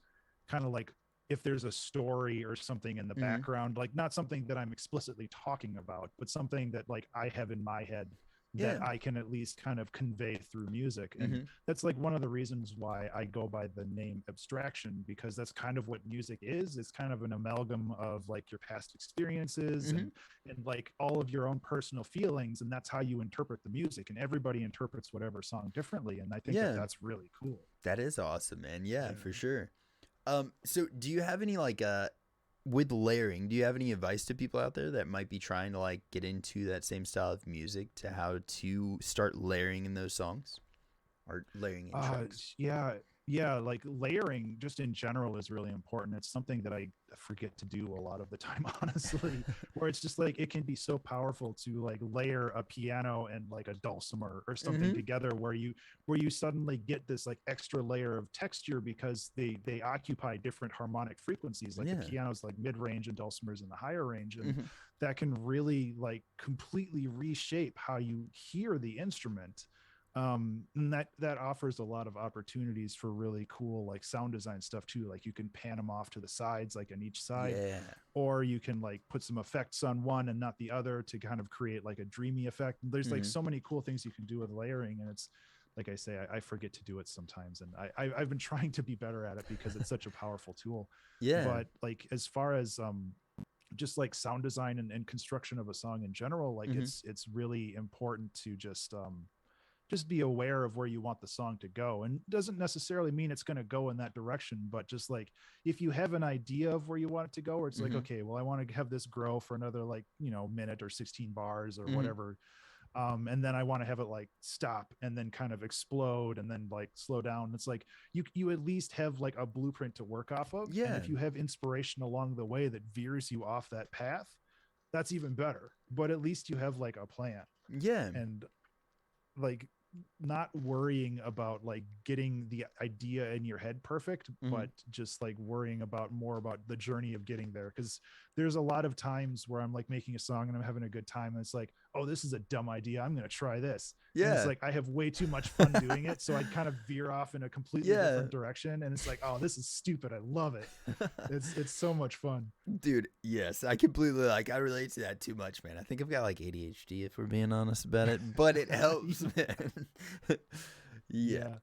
kind of like if there's a story or something in the Mm-hmm. background, like not something that I'm explicitly talking about, but something that like I have in my head Yeah. that I can at least kind of convey through music. And Mm-hmm. that's like one of the reasons why I go by the name abstraction, because that's kind of what music is. It's kind of an amalgam of like your past experiences Mm-hmm. and like all of your own personal feelings, and that's how you interpret the music, and everybody interprets whatever song differently, and I think that Yeah. that's really cool. That is awesome, man. Yeah, Yeah. for sure. So do you have any like with layering, do you have any advice to people out there that might be trying to like get into that same style of music to how to start layering in those songs or layering in tracks? Yeah, yeah, like layering just in general is really important. It's something that I forget to do a lot of the time, honestly, where it's just like it can be so powerful to like layer a piano and like a dulcimer or something Mm-hmm. together where you suddenly get this like extra layer of texture because they occupy different harmonic frequencies. Like the Yeah. piano's like mid-range and dulcimer's in the higher range, and Mm-hmm. that can really like completely reshape how you hear the instrument. And that offers a lot of opportunities for really cool like sound design stuff too. Like you can pan them off to the sides, like on each side, Yeah. or you can like put some effects on one and not the other to kind of create like a dreamy effect. There's like Mm-hmm. so many cool things you can do with layering, and it's like I say, I forget to do it sometimes, and I've been trying to be better at it because it's such a powerful tool. Yeah. But like as far as just like sound design and construction of a song in general, like Mm-hmm. it's really important to just be aware of where you want the song to go, and doesn't necessarily mean it's going to go in that direction, but just like if you have an idea of where you want it to go, or it's like, Mm-hmm. okay, well I want to have this grow for another like minute or 16 bars or Mm-hmm. whatever, and then I want to have it like stop and then kind of explode and then like slow down. It's like you at least have like a blueprint to work off of, and Yeah. if you have inspiration along the way that veers you off that path, that's even better, but at least you have like a plan. Yeah. And like not worrying about like getting the idea in your head perfect, Mm-hmm. but just like worrying about more about the journey of getting there. Because there's a lot of times where I'm like making a song and I'm having a good time, and it's like, oh, this is a dumb idea, I'm going to try this. And it's Yeah. like I have way too much fun doing it, so I kind of veer off in a completely Yeah. different direction, and it's like, oh, this is stupid, I love it. It's so much fun. Dude, yes, I completely like I relate to that too much, man. I think I've got like ADHD if we're being honest about it, but it helps, man. Yeah,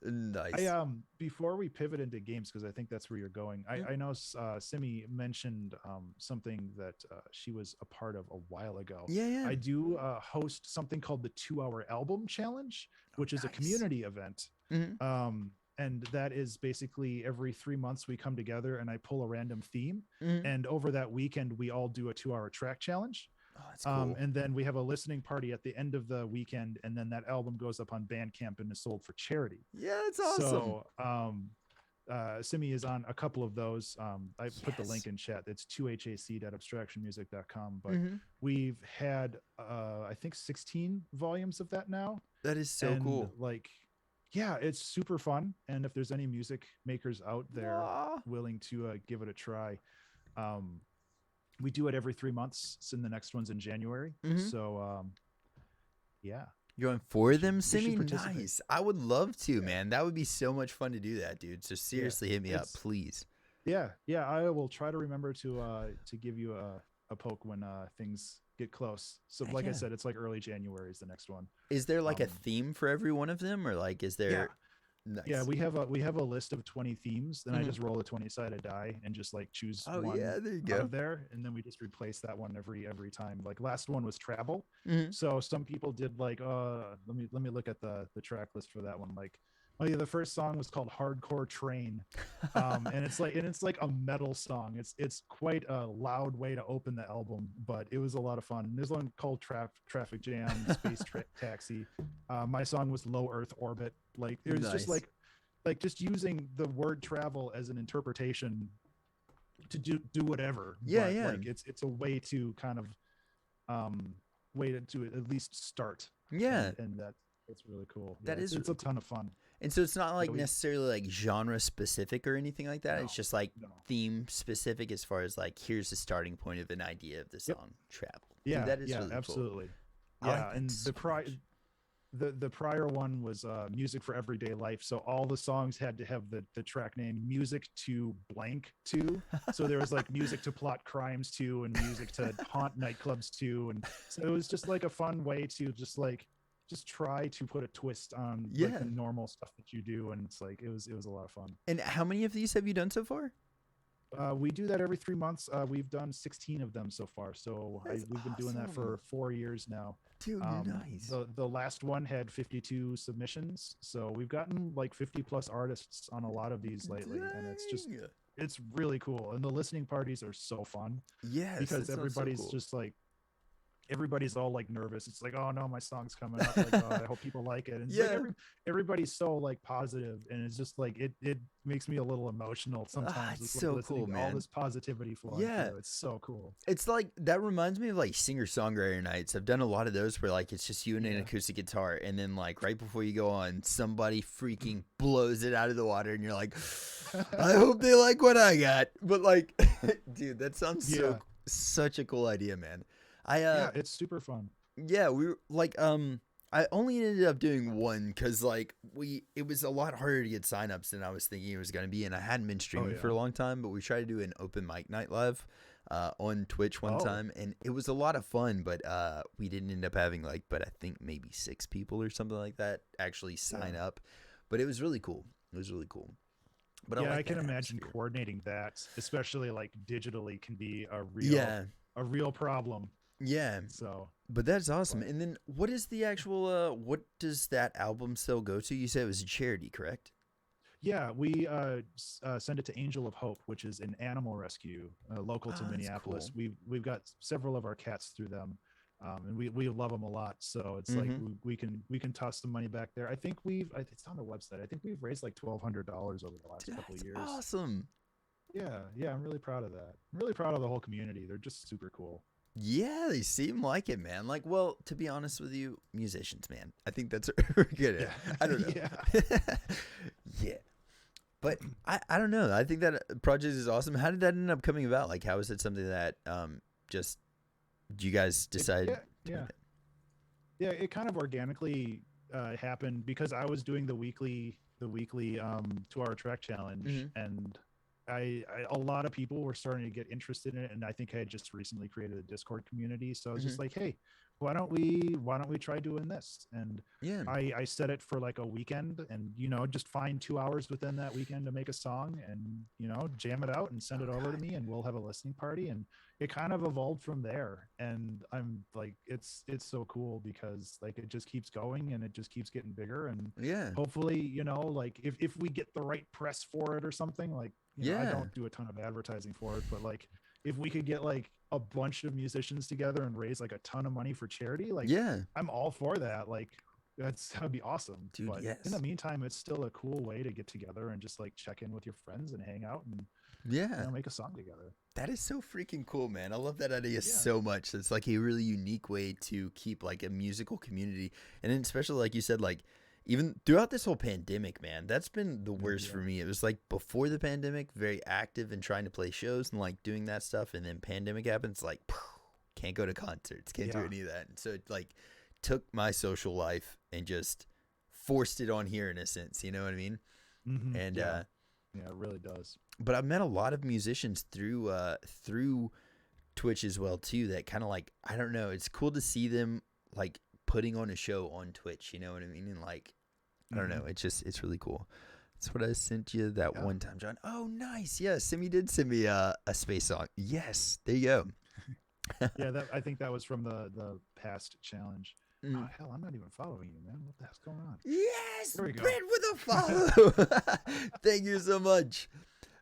Yeah. nice. Before we pivot into games, because I think that's where you're going, Mm. I know Simi mentioned something that she was a part of a while ago. Yeah, yeah. I do host something called the 2 Hour Album Challenge, which is a Nice. community event. Mhm. And that is basically every 3 months we come together and I pull a random theme. Mhm. And over that weekend, we all do a 2 hour track challenge. Oh, that's cool. And then we have a listening party at the end of the weekend, and then that album goes up on Bandcamp and is sold for charity. Yeah, that's awesome. So Simi is on a couple of those. I put the Yes. link in chat. It's 2hac.abstractionmusic.com. But Mhm. we've had I think 16 volumes of that now. That is so And cool. like, yeah, it's super fun. And if there's any music makers out there Aw. willing to give it a try, we do it every 3 months. So the next one's in January. Mhm. So yeah, You're going for them, we should Simi? participate. Nice. I would love to, Yeah. man. That would be so much fun to do that, dude. So seriously, hit me up, It's please. Yeah, I will try to remember to give you a poke when things get close. So Heck like I yeah. said, it's like early January is the next one. Is there like a Um, theme for every one of them, or like is yeah, there yeah, nice? we have a list of 20 themes. Then I Hmm. just roll a 20-sided die and just like choose Oh one yeah, there you out go. of there, and then we just replace that one every time. Like last one was travel. Hmm. So some people did like let me look at the track list for that one. Like, oh yeah, the first song was called Hardcore Train. And it's like a metal song. It's quite a loud way to open the album, but it was a lot of fun. And there's one called Traffic Jam, Taxi. My song was Low Earth Orbit. Like it was just Nice. like just using the word travel as an interpretation to do whatever. Yeah, But yeah, like it's a way to kind of um way to at least start, yeah. and that's really cool. Yeah, That it's is it's a really ton cool. of fun. And so it's not Yeah, like we necessarily like genre specific or anything like that. It's no just like no. theme specific as far as like here's the starting point of an idea of the Yep. song Travel. Dude, Yeah, that is yeah, really cool. absolutely. I like Yeah, that and so much. the prior one was music for everyday life, so all the songs had to have the track name music to blank to. So there was like music to plot crimes to, and music to haunt nightclubs to, and so it was just like a fun way to just try to put a twist on like Yeah. the normal stuff that you do, and it's like it was a lot of fun. And how many of these have you done so far? We do that every 3 months. We've done 16 of them so far. So That's we've been doing that awesome. for 4 years now. Dude, nice. The last one had 52 submissions. So we've gotten like 50 plus artists on a lot of these lately, and Dang. it's really cool. And the listening parties are so fun Yes, that because sounds so everybody's cool. just like everybody's all like nervous. It's like, oh no, my song's coming up. Like, oh, I hope people like it. And it's like Yeah. everybody's so like positive, and it's just like it makes me a little emotional Ah, sometimes. it's It's like so cool, listening to all man. this positivity flowing Yeah. through. It's so cool. It's like that reminds me of like singer songwriter nights. I've done a lot of those where like it's just you and an Yeah. acoustic guitar, and then like right before you go on, somebody freaking blows it out of the water, and you're like, I hope they like what I got. But like, dude, that sounds Yeah. such a cool idea, man. I Yeah, it's super fun. yeah, we were like I only ended up doing one because like it was a lot harder to get signups than I was thinking it was gonna be, and I hadn't been Oh streaming for yeah. a long time, but we tried to do an open mic night live on Twitch one Oh. time, and it was a lot of fun, but we didn't end up having like, but I think maybe 6 people or something like that actually sign Yeah. up, but it was really cool. It was really cool. But I Yeah, I like can that imagine atmosphere. coordinating that, especially like digitally, can be Yeah, a real problem. yeah. So, But that's awesome. but And then what is the actual what does that album still go to? You said it was a charity, correct? yeah, we send it to Angel of Hope, which is an animal rescue local to Oh, that's Minneapolis. cool. We've got several of our cats through them, and we love them a lot. So it's like Mm-hmm. we can toss some money back there. I think it's on the website. I think we've raised like $1,200 over the last Dude, couple of that's years. awesome. Yeah, I'm really proud of that. I'm really proud of the whole community. They're just super cool. Yeah, they seem like it, man. Like, well, to be honest with you, musicians, man. I think that's what we're good Yeah, at. I don't yeah. know. Yeah. But I don't know. I think that project is awesome. How did that end up coming about? Like, how is it something that just you guys decide Yeah, to make yeah. Yeah, it kind of organically happened because I was doing the weekly 2 hour track that? challenge, Mm-hmm. and a lot of people were starting to get interested in it, and I think I had just recently created a Discord community, so I was Mm-hmm. just like, hey, why don't we try doing this? And Yeah. I set it for like a weekend, and just find 2 hours within that weekend to make a song, and jam it out and send Oh it over to God. me, and we'll have a listening party. And it kind of evolved from there, and I'm like, it's so cool because like it just keeps going, and it just keeps getting bigger. And Yeah. hopefully, like if we get the right press for it or something, like I Yeah. don't do a ton of advertising for it, but like if we could get like a bunch of musicians together and raise like a ton of money for charity, like Yeah. I'm all for that. Like that'd be awesome. Dude, But in the yes. meantime, it's still a cool way to get together and just like check in with your friends and hang out and Yeah. make a song together. That is so freaking cool, man. I love that idea Yeah. so much. It's like a really unique way to keep like a musical community. And then especially like you said, like even throughout this whole pandemic, man, that's been the worst for Yeah. me. It was like before the pandemic, very active and trying to play shows and like doing that stuff. And then pandemic happens, like can't go to concerts, can't do Yeah. any of that. And so it like took my social life and just forced it on here in a sense. You know what I mean? And Yeah. Yeah, it really does. But I've met a lot of musicians through Twitch as well too. That kind of like, I don't know. It's cool to see them like putting on a show on Twitch. You know what I mean? And like, I don't know. It's really cool. That's what I sent you that one time, John. Oh, nice. Yeah, Simi did send me a space song. Yes, there you go. Yeah, I think that was from the past challenge. Oh, hell, I'm not even following you, man. What the hell's going on? Yes, There we go. Brent with a follow. Thank you so much.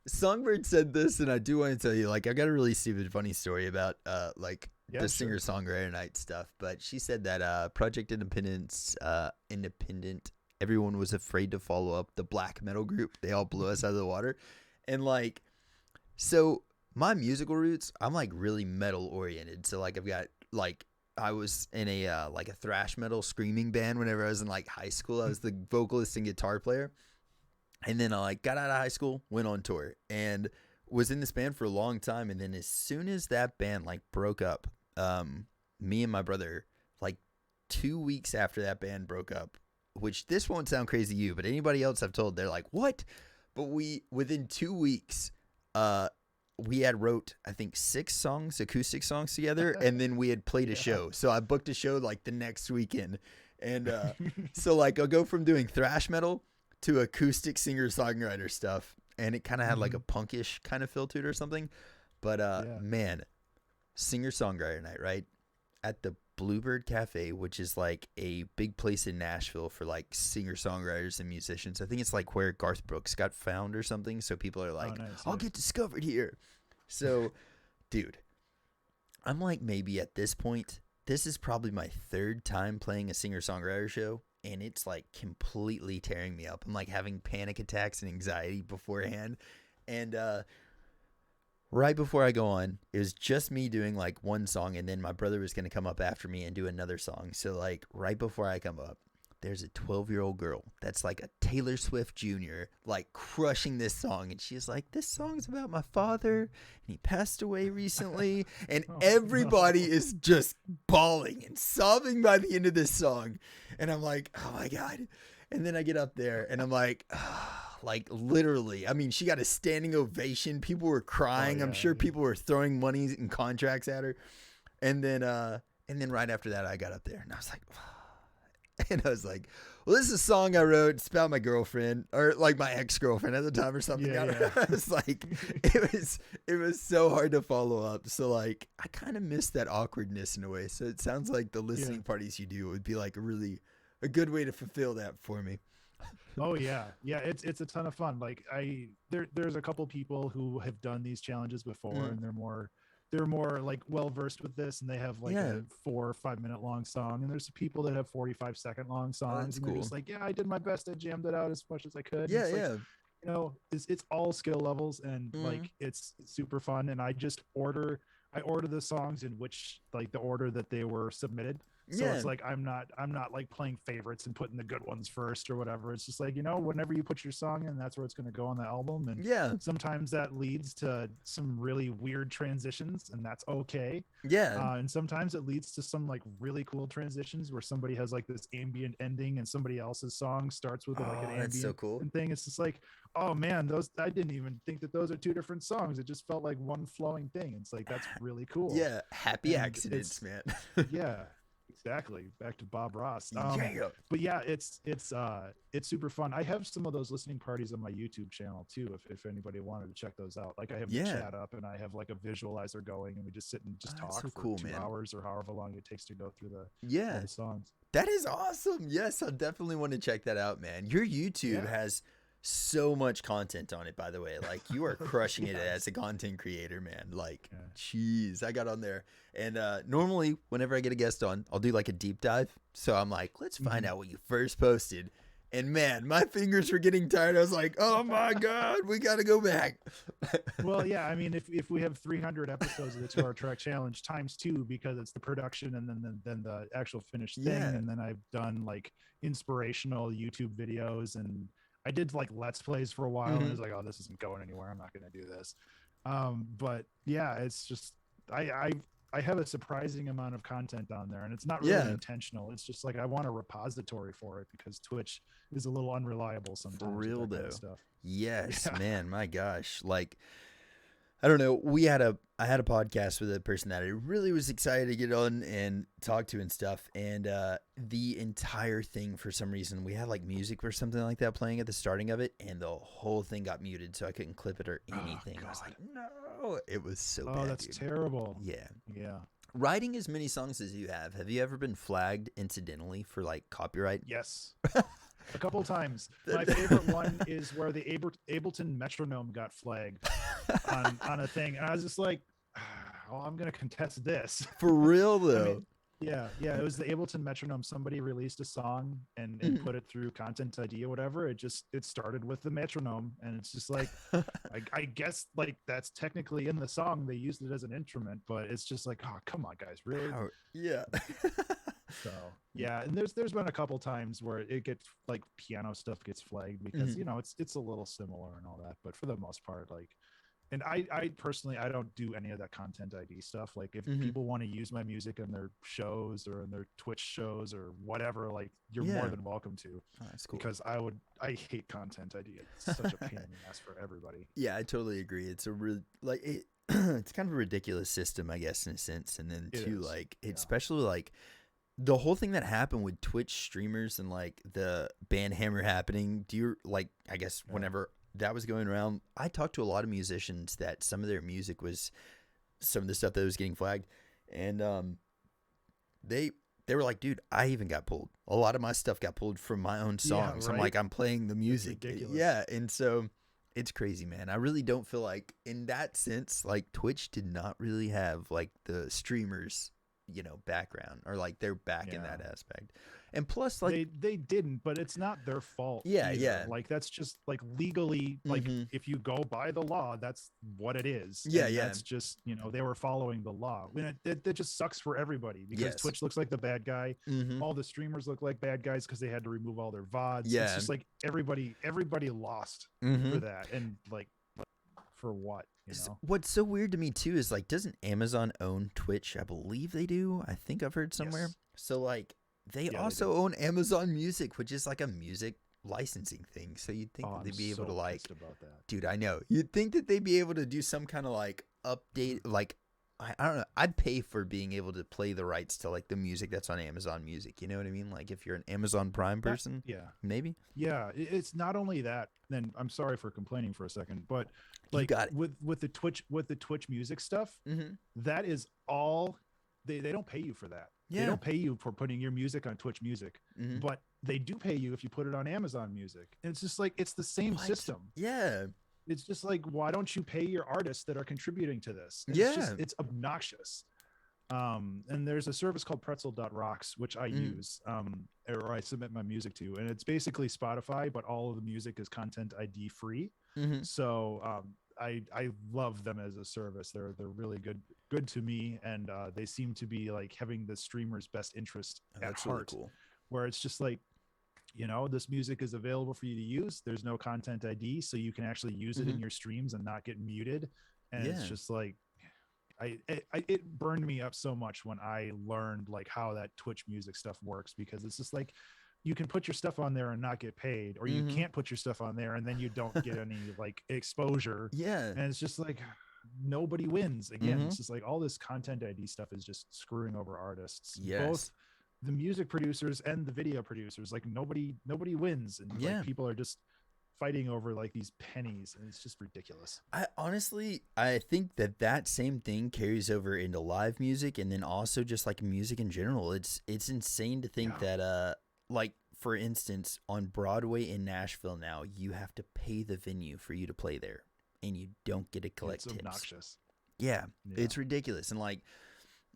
Songbird said this, and I do want to tell you, like, I got a really stupid, funny story about, like, the singer-songwriter night stuff. But she said that Project Independent, everyone was afraid to follow up the black metal group. They all blew us out of the water, and like, so my musical roots, I'm like really metal oriented. So like, I've got like, I was in a like a thrash metal screaming band whenever I was in like high school. I was the vocalist and guitar player. And then I like got out of high school, went on tour, and was in this band for a long time. And then as soon as that band like broke up, me and my brother, like 2 weeks after that band broke up, which this won't sound crazy to you, but anybody else I've told, they're like, what? But within 2 weeks, we had wrote, I think 6 songs, acoustic songs together. And then we had played a show. So I booked a show like the next weekend. And so like I'll go from doing thrash metal to acoustic singer-songwriter stuff. And it kind of had like a punkish kind of feel to it or something. But man, singer-songwriter night, right? At the Bluebird Cafe, which is like a big place in Nashville for like singer-songwriters and musicians. I think it's like where Garth Brooks got found or something. So people are like, I'll get discovered here. So, dude, I'm like, maybe at this point, this is probably my 3rd time playing a singer-songwriter show, and it's like completely tearing me up. I'm like having panic attacks and anxiety beforehand. And right before I go on, it was just me doing like one song, and then my brother was going to come up after me and do another song. So like right before I come up, there's a 12-year-old girl that's like a Taylor Swift Jr., like crushing this song. And she's like, this song's about my father, and he passed away recently. And everybody is just bawling and sobbing by the end of this song. And I'm like, oh my God. And then I get up there and I'm like, like literally, I mean, she got a standing ovation. People were crying. I'm sure people were throwing money and contracts at her. And then right after that, I got up there and I was like, and I was like, well, this is a song I wrote. It's about my girlfriend, or like my ex-girlfriend at the time or something. I was like, it was so hard to follow up. So like, I kind of missed that awkwardness in a way. So it sounds like the listening parties you do would be like a good way to fulfill that for me. Oh yeah. It's a ton of fun. Like there's a couple people who have done these challenges before, and they're more like well versed with this, and they have like a 4 or 5 minute long song, and there's people that have 45-second long songs, and they're just like, I did my best, I jammed it out as much as I could. Like, you know, it's all skill levels, and like it's super fun. And I order the songs in which like the order that they were submitted. So it's like I'm not like playing favorites and putting the good ones first or whatever. It's just like, you know, whenever you put your song in, that's where it's going to go on the album. And sometimes that leads to some really weird transitions, and that's okay. And sometimes it leads to some like really cool transitions where somebody has like this ambient ending and somebody else's song starts with like an ambient so cool thing. It's just like, oh man, I didn't even think that those are 2 different songs. It just felt like one flowing thing. It's like, that's really cool. Happy accidents, man. Exactly. Back to Bob Ross. But yeah, it's super fun. I have some of those listening parties on my YouTube channel too, if anybody wanted to check those out. Like I have the chat up, and I have like a visualizer going, and we just sit and just talk for 2 hours or however long it takes to go through the songs. That is awesome. Yes, I definitely want to check that out, man. Your YouTube has so much content on it, by the way. Like, you are crushing it as a content creator, man. Like, jeez, I got on there, and normally whenever I get a guest on, I'll do like a deep dive. So I'm like, let's find out what you first posted. And man, my fingers were getting tired. I was like, oh my God, we got to go back. Well, yeah, I mean, if we have 300 episodes of the 2 Hour Track Challenge times 2, because it's the production and then the actual finished thing. And then I've done like inspirational YouTube videos, and I did like Let's Plays for a while, and I was like, oh, this isn't going anywhere. I'm not going to do this. But yeah, it's just, I have a surprising amount of content on there, and it's not really Yeah, intentional. It's just like I want a repository for it because Twitch is a little unreliable for sometimes with real that kind of though. stuff. Yes, Yeah. man, my gosh. Like I don't know. I had a podcast with a person that I really was excited to get on and talk to and stuff. And the entire thing, for some reason, we had like music or something like that playing at the starting of it, and the whole thing got muted, so I couldn't clip it or Oh anything. I was God. like, no, it was so Oh, bad, that's dude. terrible. Yeah. Yeah. Writing as many songs as you have you ever been flagged incidentally for like copyright? Yes. A couple times. My favorite one is where the Ableton metronome got flagged on a thing, and I was just like, "Oh, I'm gonna contest this." For real I though. mean, yeah, it was the Ableton metronome. Somebody released a song and Mhm. put it through Content ID or whatever. It started with the metronome, and it's just like, I guess like that's technically in the song. They used it as an instrument, but it's just like, oh, come on, guys, really? Yeah. So yeah, and there's been a couple times where it gets like piano stuff gets flagged because Mhm. it's a little similar and all that, but for the most part, like, and I personally I don't do any of that Content ID stuff. Like if Mhm. people want to use my music in their shows or in their Twitch shows or whatever, like you're more Yeah. than welcome to, Oh, that's cool. because I hate Content ID. It's such a pain in the ass for everybody. Yeah, I totally agree. It's a real like it. It's kind of a ridiculous system, I guess, in a sense. And then It too, is. like, Yeah. especially like the whole thing that happened with Twitch streamers and like the ban hammer happening. Do you like? I guess Yeah. whenever that was going around, I talked to a lot of musicians that some of their music was some of the stuff that was getting flagged, and they they were like, dude, I even got pulled. A lot of my stuff got pulled from my own Yeah, songs. I'm right. like, I'm playing the music. ridiculous. Yeah. And so it's crazy, man. I really don't feel like in that sense, like Twitch did not really have like the streamers, background or like they're back in Yeah. that aspect. And plus, like, They didn't, but it's not their fault. yeah, either. yeah. Like that's just like legally, like Mhm. if you go by the law, that's what it is. Yeah, And yeah. that's just they were following the law. I mean, it just sucks for everybody because Yes. Twitch looks like the bad guy. Mm-hmm. All the streamers look like bad guys because they had to remove all their VODs. Yeah. It's just like everybody lost Mm-hmm. for that, and like for what? What's so weird to me too is like, doesn't Amazon own Twitch? I believe they do. I think I've heard somewhere. Yes. So like, they Yeah, they also do. own Amazon Music, which is like a music licensing thing. So you'd think Oh, that I'm they'd be able so to like, pissed about that. dude, I know. You'd think that they'd be able to do some kind of like update, like I don't know. I'd pay for being able to play the rights to like the music that's on Amazon Music. You know what I mean? Like if you're an Amazon Prime person, Yeah. maybe. Yeah, it's not only that. Then I'm sorry for complaining for a second, but You like got it. with the Twitch music stuff, Mm-hmm. that is all they don't pay you for that. Yeah. They don't pay you for putting your music on Twitch Music, Mm-hmm. but they do pay you if you put it on Amazon Music. And it's just like it's the same What? system. Yeah. It's just like, why don't you pay your artists that are contributing to this? And Yeah. it's obnoxious. And there's a service called Pretzel.rocks, which I use, or I submit my music to, and it's basically Spotify, but all of the music is Content ID free. Mm-hmm. So I love them as a service. They're really good to me, and they seem to be like having the streamer's best interest at That's heart. really cool. Where it's just like, this music is available for you to use. There's no Content ID, so you can actually use it in your streams and not get muted. And it's Yeah. just like, it burned me up so much when I learned like how that Twitch music stuff works, because it's just like you can put your stuff on there and not get paid, or you Mhm. can't put your stuff on there and then you don't get any like exposure. Yeah. And it's just like nobody wins. Again, Mhm. it's just like all this Content ID stuff is just screwing over artists. Yes. Both the music producers and the video producers. Like nobody wins, and Yeah. like people are just fighting over like these pennies, and it's just ridiculous. I think that same thing carries over into live music, and then also just like music in general. It's insane to think Yeah. that like for instance on Broadway in Nashville now, you have to pay the venue for you to play there, and you don't get to collect It's tips. obnoxious. Yeah, Yeah. it's ridiculous. And like,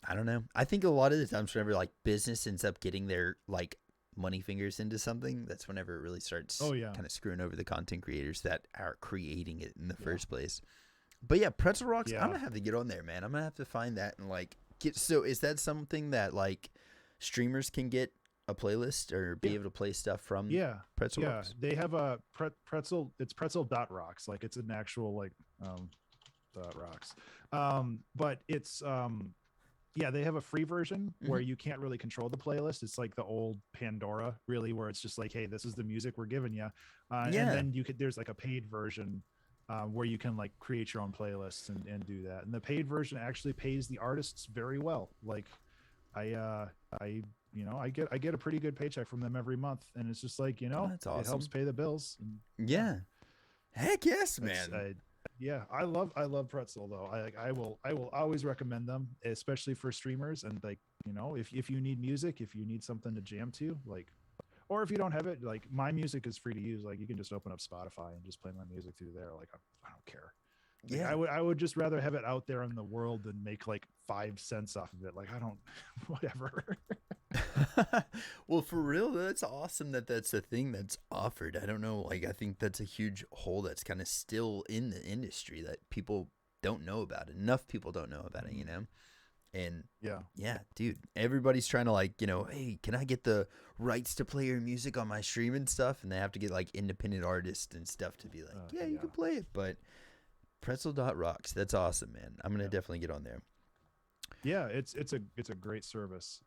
I don't know. I think a lot of the times whenever like business ends up getting their like money fingers into something, that's whenever it really starts Oh, yeah. kind of screwing over the content creators that are creating it in the first place. But yeah, Pretzel Rocks, Yeah. I'm gonna have to get on there, man. I'm gonna have to find that and like get. So is that something that like streamers can get a playlist or be Yeah. able to play stuff from Yeah. Pretzel Yeah. Rocks? They have a pretzel. It's pretzel.rocks. Like it's an actual like dot rocks. But it's Yeah, they have a free version where Mhm. you can't really control the playlist. It's like the old Pandora, really, where it's just like, hey, this is the music we're giving you, and Yeah. then there's like a paid version where you can like create your own playlists and do that. And the paid version actually pays the artists very well. Like I I I get a pretty good paycheck from them every month, and it's just like Oh, that's it helps awesome. pay the bills. And yeah, Yeah. Heck yes, that's man. yeah, I love Pretzel though. I will always recommend them, especially for streamers. And like if you need music, if you need something to jam to, like, or if you don't have it, like my music is free to use. Like you can just open up Spotify and just play my music through there. Like I don't care. Like Yeah. I would just rather have it out there in the world than make like 5 cents off of it. Like I don't, whatever. Well, for real, that's awesome that that's a thing that's offered. I don't know, like I think that's a huge hole that's kind of still in the industry that people don't know about. Enough people don't know about it, you know? And Yeah. yeah, dude, everybody's trying to like, hey, can I get the rights to play your music on my stream and stuff? And they have to get like independent artists and stuff to be like, yeah, you Yeah. can play it. But Pretzel dot rocks, that's awesome, man. I'm gonna Yeah. definitely get on there. Yeah. It's a great service.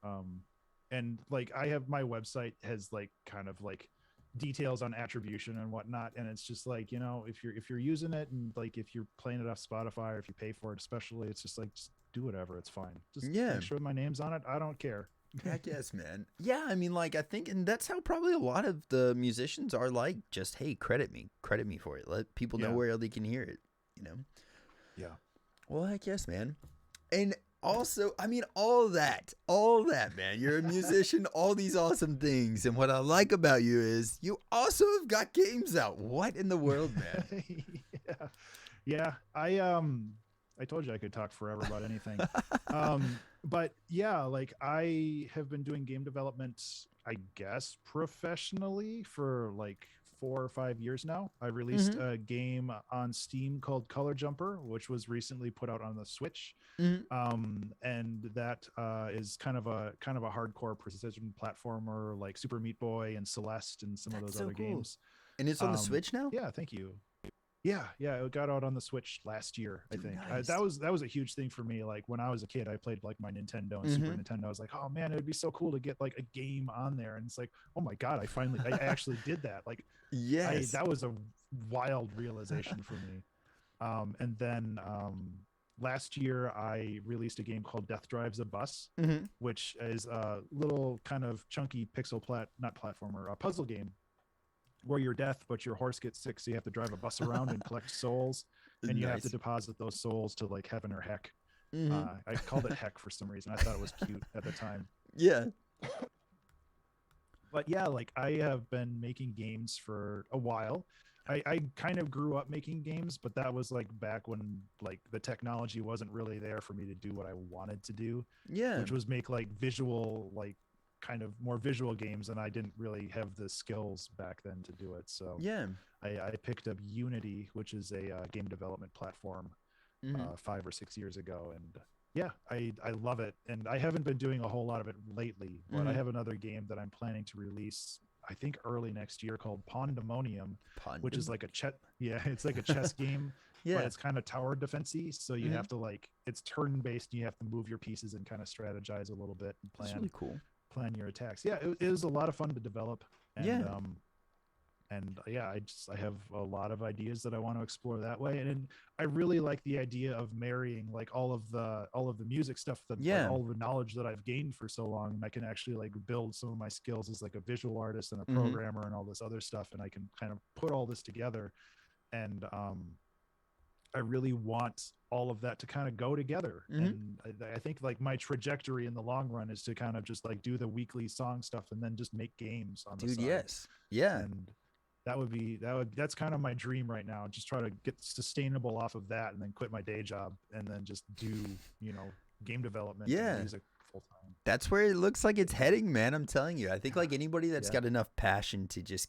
And like I have my website has like kind of like details on attribution and whatnot, and it's just like if you're using it and like if you're playing it off Spotify or if you pay for it, especially, it's just like just do whatever, it's fine. Just Yeah. make sure my name's on it. I don't care. Heck yes, man. Yeah, I mean, like, I think, and that's how probably a lot of the musicians are like, just, hey, credit me for it. Let people know Yeah. where they can hear it, you know? Yeah. Well, heck yes, man. And also, I mean, all that, man. You're a musician, all these awesome things. And what I like about you is you also have got games out. What in the world, man? Yeah. Yeah. I told you I could talk forever about anything. But yeah, like I have been doing game development, I guess, professionally for like 4 or 5 years now. I released Mm-hmm. a game on Steam called Color Jumper, which was recently put out on the Switch. Mm-hmm. And that is kind of a hardcore precision platformer like Super Meat Boy and Celeste and some of That's those so other cool. games. And it's on the Switch now? Yeah, thank you. Yeah, it got out on the Switch last year, I Dude, think. nice. That was a huge thing for me. Like when I was a kid, I played like my Nintendo and Super Mm-hmm. Nintendo. I was like, oh man, it would be so cool to get like a game on there. And it's like, oh my god, I actually did that. Like I Yes. that was a wild realization for me. And then last year I released a game called Death Drives a Bus, Mm-hmm. which is a little kind of chunky not platformer, a puzzle game where you're death, but your horse gets sick, so you have to drive a bus around and collect souls, and you have to Nice. deposit those souls to like heaven or heck. Mm-hmm. I called it heck for some reason. I thought it was cute at the time. Yeah. But yeah, like I have been making games for a while. I kind of grew up making games, but that was like back when like the technology wasn't really there for me to do what I wanted to do, Yeah. which was make like visual, like kind of more visual games, and I didn't really have the skills back then to do it. So Yeah. I picked up Unity, which is a game development platform, Mm-hmm. 5 or 6 years ago, and yeah, I love it. And I haven't been doing a whole lot of it lately, but I Mm-hmm. have another game that I'm planning to release, I think early next year, called Pandemonium, which is Pondem. like a chess. Yeah, it's like a chess game, but Yeah. it's kind of tower defensey. So you Mm-hmm. have to like it's turn based. You have to move your pieces and kind of strategize a little bit and That's really cool. plan your attacks. Yeah, it was a lot of fun to develop, Yeah. and yeah, I have a lot of ideas that I want to explore that way. And I really like the idea of marrying like all of the music stuff, that like Yeah. all the knowledge that I've gained for so long, and I can actually like build some of my skills as like a visual artist and a Mm-hmm. programmer and all this other stuff, and I can kind of put all this together. And I really want all of that to kind of go together. Mm-hmm. And I think like my trajectory in the long run is to kind of just like do the weekly song stuff and then just make games on the Dude, side. yes. Yeah. And that's kind of my dream right now. Just try to get sustainable off of that and then quit my day job and then just do, game development Yeah. and music full time. That's where it looks like it's heading, man. I'm telling you. I think like anybody that's Yeah. got enough passion to just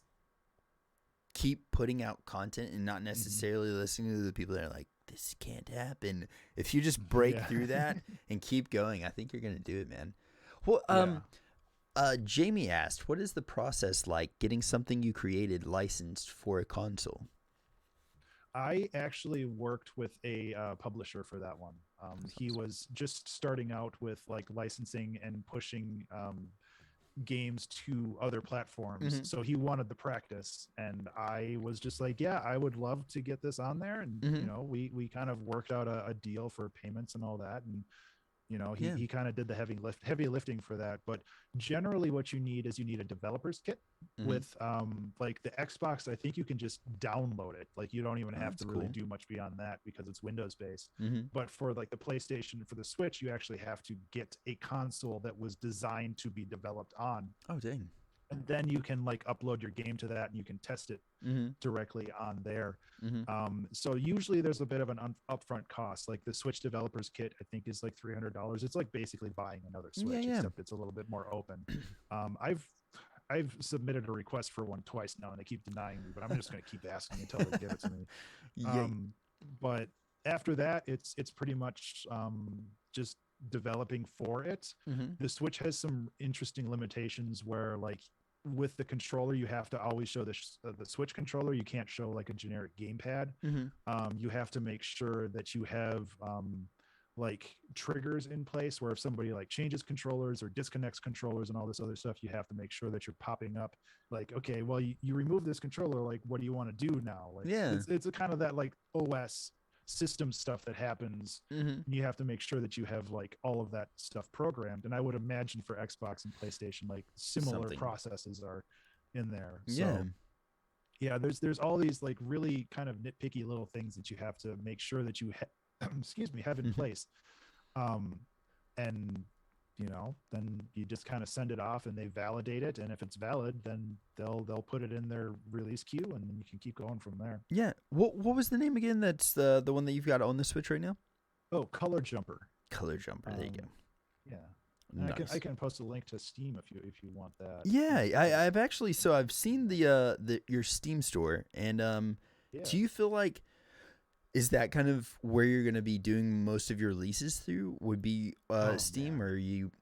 keep putting out content and not necessarily listening to the people that are like, this can't happen. If you just break Yeah. through that and keep going, I think you're gonna do it, man. Well, Yeah. Jamie asked, what is the process like getting something you created licensed for a console? I actually worked with a publisher for that one. He was just starting out with like licensing and pushing games to other platforms, Hmm. so he wanted the practice, and I was just like, yeah, I would love to get this on there. And Hmm. we kind of worked out a deal for payments and all that. And he Yeah. he kind of did the heavy lifting for that. But generally what you need is you need a developer's kit. Hmm. With like the Xbox, I think you can just download it. Like you don't even Oh, have that's to really cool. do much beyond that because it's Windows based. Hmm. But for like the PlayStation, for the Switch, you actually have to get a console that was designed to be developed on, Oh, dang. and then you can like upload your game to that and you can test it Hmm. directly on there. Hmm. So usually there's a bit of an upfront cost. Like the Switch developers kit, I think is like $300. It's like basically buying another Yeah, Switch, yeah. except it's a little bit more open. I've submitted a request for one twice now, and they keep denying me. But I'm just going to keep asking until they give it to me. Yeah. But after that, it's pretty much just developing for it. Hmm. The Switch has some interesting limitations where, like, with the controller, you have to always show the Switch controller. You can't show like a generic gamepad. Hmm. You have to make sure that you have like triggers in place where if somebody like changes controllers or disconnects controllers and all this other stuff, you have to make sure that you're popping up like, okay, well, you remove this controller, like what do you want to do now? Like Yeah. it's a kind of that like OS system stuff that happens, Hmm. and you have to make sure that you have like all of that stuff programmed. And I would imagine for Xbox and PlayStation, like similar Something. processes are in there. Yeah. So yeah, there's all these like really kind of nitpicky little things that you have to make sure that you excuse me, have in Hmm. place. um and then you just kind of send it off and they validate it, and if it's valid, then they'll put it in their release queue, and then you can keep going from there. Yeah. What was the name again? That's the one that you've got on the Switch right now? Oh, Color Jumper. Color Jumper. There you go. um yeah, and I Nice. can post a link to Steam if you want that. Yeah, I've actually, so I've seen the your Steam store, and Yeah. do you feel like, is that kind of where you're gonna be doing most of your releases through? Would be Oh Steam, man, or you?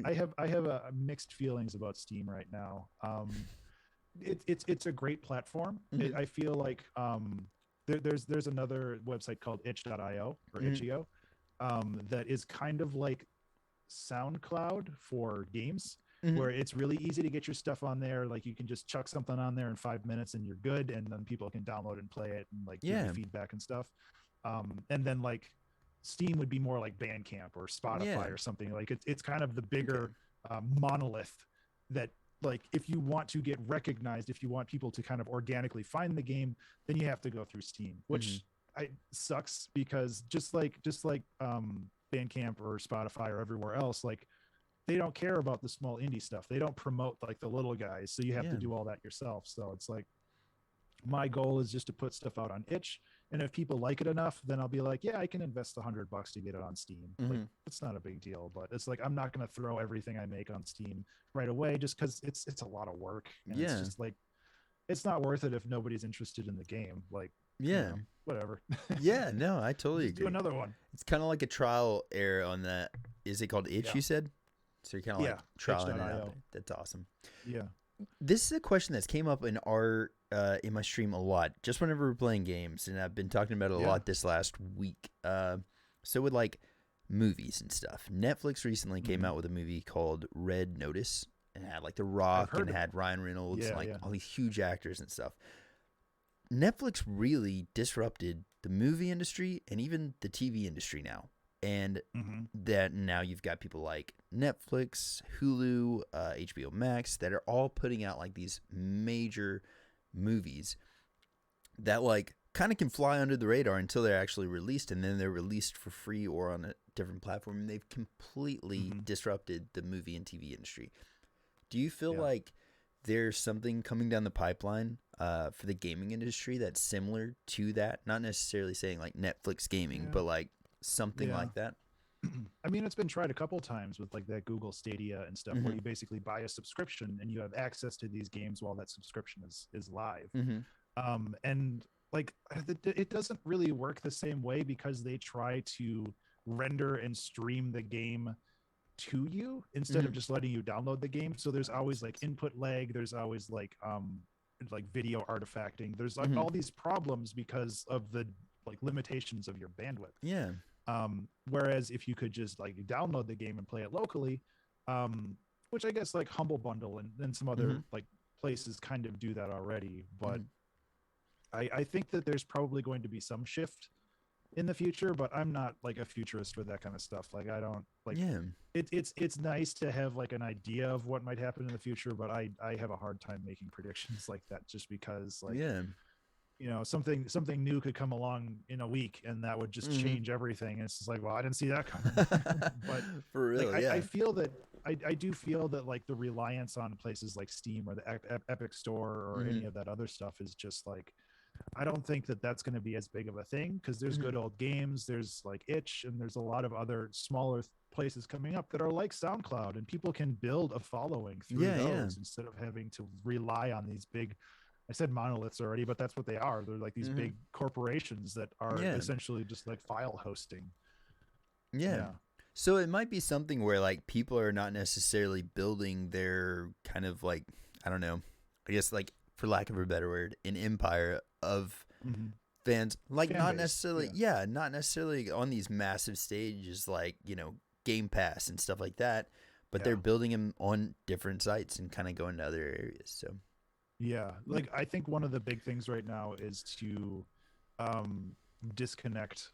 I have a mixed feelings about Steam right now. It's a great platform. Hmm. I feel like there's another website called itch.io or Hmm. itch.io that is kind of like SoundCloud for games, Hmm. where it's really easy to get your stuff on there. Like you can just chuck something on there in 5 minutes and you're good, and then people can download and play it and like give you Yeah, feedback and stuff. And then like Steam would be more like Bandcamp or yeah. Spotify or something. Like it's kind of the Okay. bigger monolith that, like, if you want to get recognized, if you want people to kind of organically find the game, then you have to go through Steam, Hmm. which sucks because just like Bandcamp or Spotify or everywhere else, like they don't care about the small indie stuff. They don't promote like the little guys, so you have to Yeah. do all that yourself. So it's like my goal is just to put stuff out on itch, and if people like it enough, then I'll be like, yeah, I can invest $100 to get it on Steam. Like Hmm. it's not a big deal, but it's like I'm not going to throw everything I make on Steam right away just because it's a lot of work, and it's Yeah. just like it's not worth it if nobody's interested in the game. Like, Yeah. whatever. Yeah. No, I totally Just do agree. another one. It's kind of like a trial error on that. Is it called Itch? Yeah. You said. So you're kind of like Yeah. trialing it out Itch.io. there. That's awesome. Yeah. This is a question that's came up in our in my stream a lot, just whenever we're playing games, and I've been talking about it a Yeah. lot this last week. So with like movies and stuff, Netflix recently came Mhm. out with a movie called Red Notice, and it had like The I've Rock and heard it of it. had Ryan Reynolds, and Yeah. like Yeah. all these huge actors and stuff. Netflix really disrupted the movie industry and even the TV industry now. And Hmm. that now you've got people like Netflix, Hulu, HBO Max that are all putting out like these major movies that like kind of can fly under the radar until they're actually released, and then they're released for free or on a different platform, and they've completely Hmm. disrupted the movie and TV industry. Do you feel Yeah. like there's something coming down the pipeline for the gaming industry that's similar to that? Not necessarily saying like Netflix gaming, Yeah. but like something Yeah. like that. I mean, it's been tried a couple times with like that Google Stadia and stuff, where Hmm. you basically buy a subscription and you have access to these games while that subscription is live. Hmm. And like it doesn't really work the same way because they try to render and stream the game to you instead of Hmm. just letting you download the game. So there's That makes always like sense. input lag. There's always like video artifacting. There's like Hmm. all these problems because of the like limitations of your bandwidth. Yeah. Whereas if you could just like download the game and play it locally, which I guess like Humble Bundle and some Mm-hmm. other like places kind of do that already, but Mm-hmm. I think that there's probably going to be some shift in the future, but I'm not like a futurist with that kind of stuff. Like I don't like Yeah. it's nice to have like an idea of what might happen in the future, but I have a hard time making predictions like that just because like Yeah. something new could come along in a week and that would just Mm-hmm. change everything. And it's just like, well, I didn't see that coming. But For like real, I yeah. feel that I do feel that like the reliance on places like Steam or the Epic Store or Mm-hmm. any of that other stuff is just like I don't think that that's going to be as big of a thing because there's Mm-hmm. good old games, there's like Itch, and there's a lot of other smaller places coming up that are like SoundCloud, and people can build a following through Yeah, yeah. those instead of having to rely on these big. I said monoliths already, but that's what they are. They're like these Mm-hmm. big corporations that are Yeah. essentially just like file hosting. Yeah. Yeah. So it might be something where like people are not necessarily building their kind of like, I don't know, I guess like for lack of a better word, an empire of Mm-hmm. fans, like Fan not base. necessarily, Yeah. yeah, not necessarily on these massive stages like, Game Pass and stuff like that, but they're Yeah. building them on different sites and kind of going to other areas. So, Yeah. yeah. Like I think one of the big things right now is to um disconnect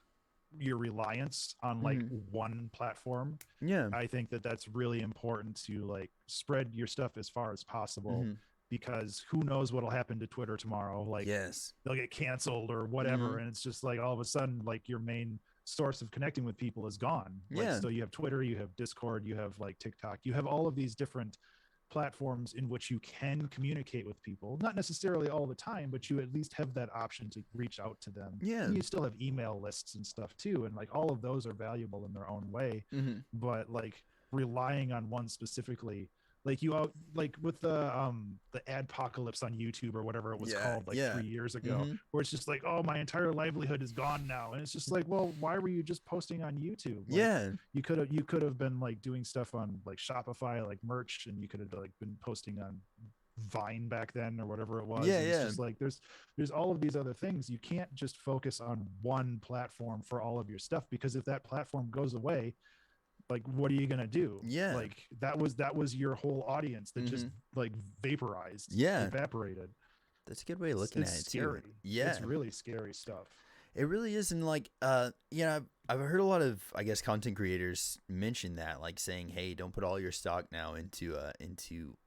your reliance on like Mhm. one platform. Yeah. I think that that's really important to like spread your stuff as far as possible Mhm. because who knows what'll happen to Twitter tomorrow. Like Yes. they'll get canceled or whatever. Mhm. And it's just like all of a sudden, like your main source of connecting with people is gone. Like, Yeah. so you have Twitter, you have Discord, you have like TikTok, you have all of these different platforms in which you can communicate with people, not necessarily all the time, but you at least have that option to reach out to them. Yeah. And you still have email lists and stuff too. And like all of those are valuable in their own way. Mhm. But like relying on one specifically, like like with the adpocalypse on YouTube or whatever it was Yeah. called like Yeah. 3 years ago, Mhm. where it's just like, oh, my entire livelihood is gone now. And it's just like, well, why were you just posting on YouTube? Like Yeah. you could have been like doing stuff on like Shopify, like merch, and you could have like been posting on Vine back then or whatever it was. Yeah. And it's Yeah. just like there's all of these other things. You can't just focus on one platform for all of your stuff because if that platform goes away, like what are you gonna do? Yeah. Like that was your whole audience that just Mhm. like vaporized, Yeah. evaporated. That's a good way of It's, looking it's at it too. scary. Yeah. It's really scary stuff. It really is, and like, I've heard a lot of, I guess, content creators mention that, like saying, "Hey, don't put all your stock now into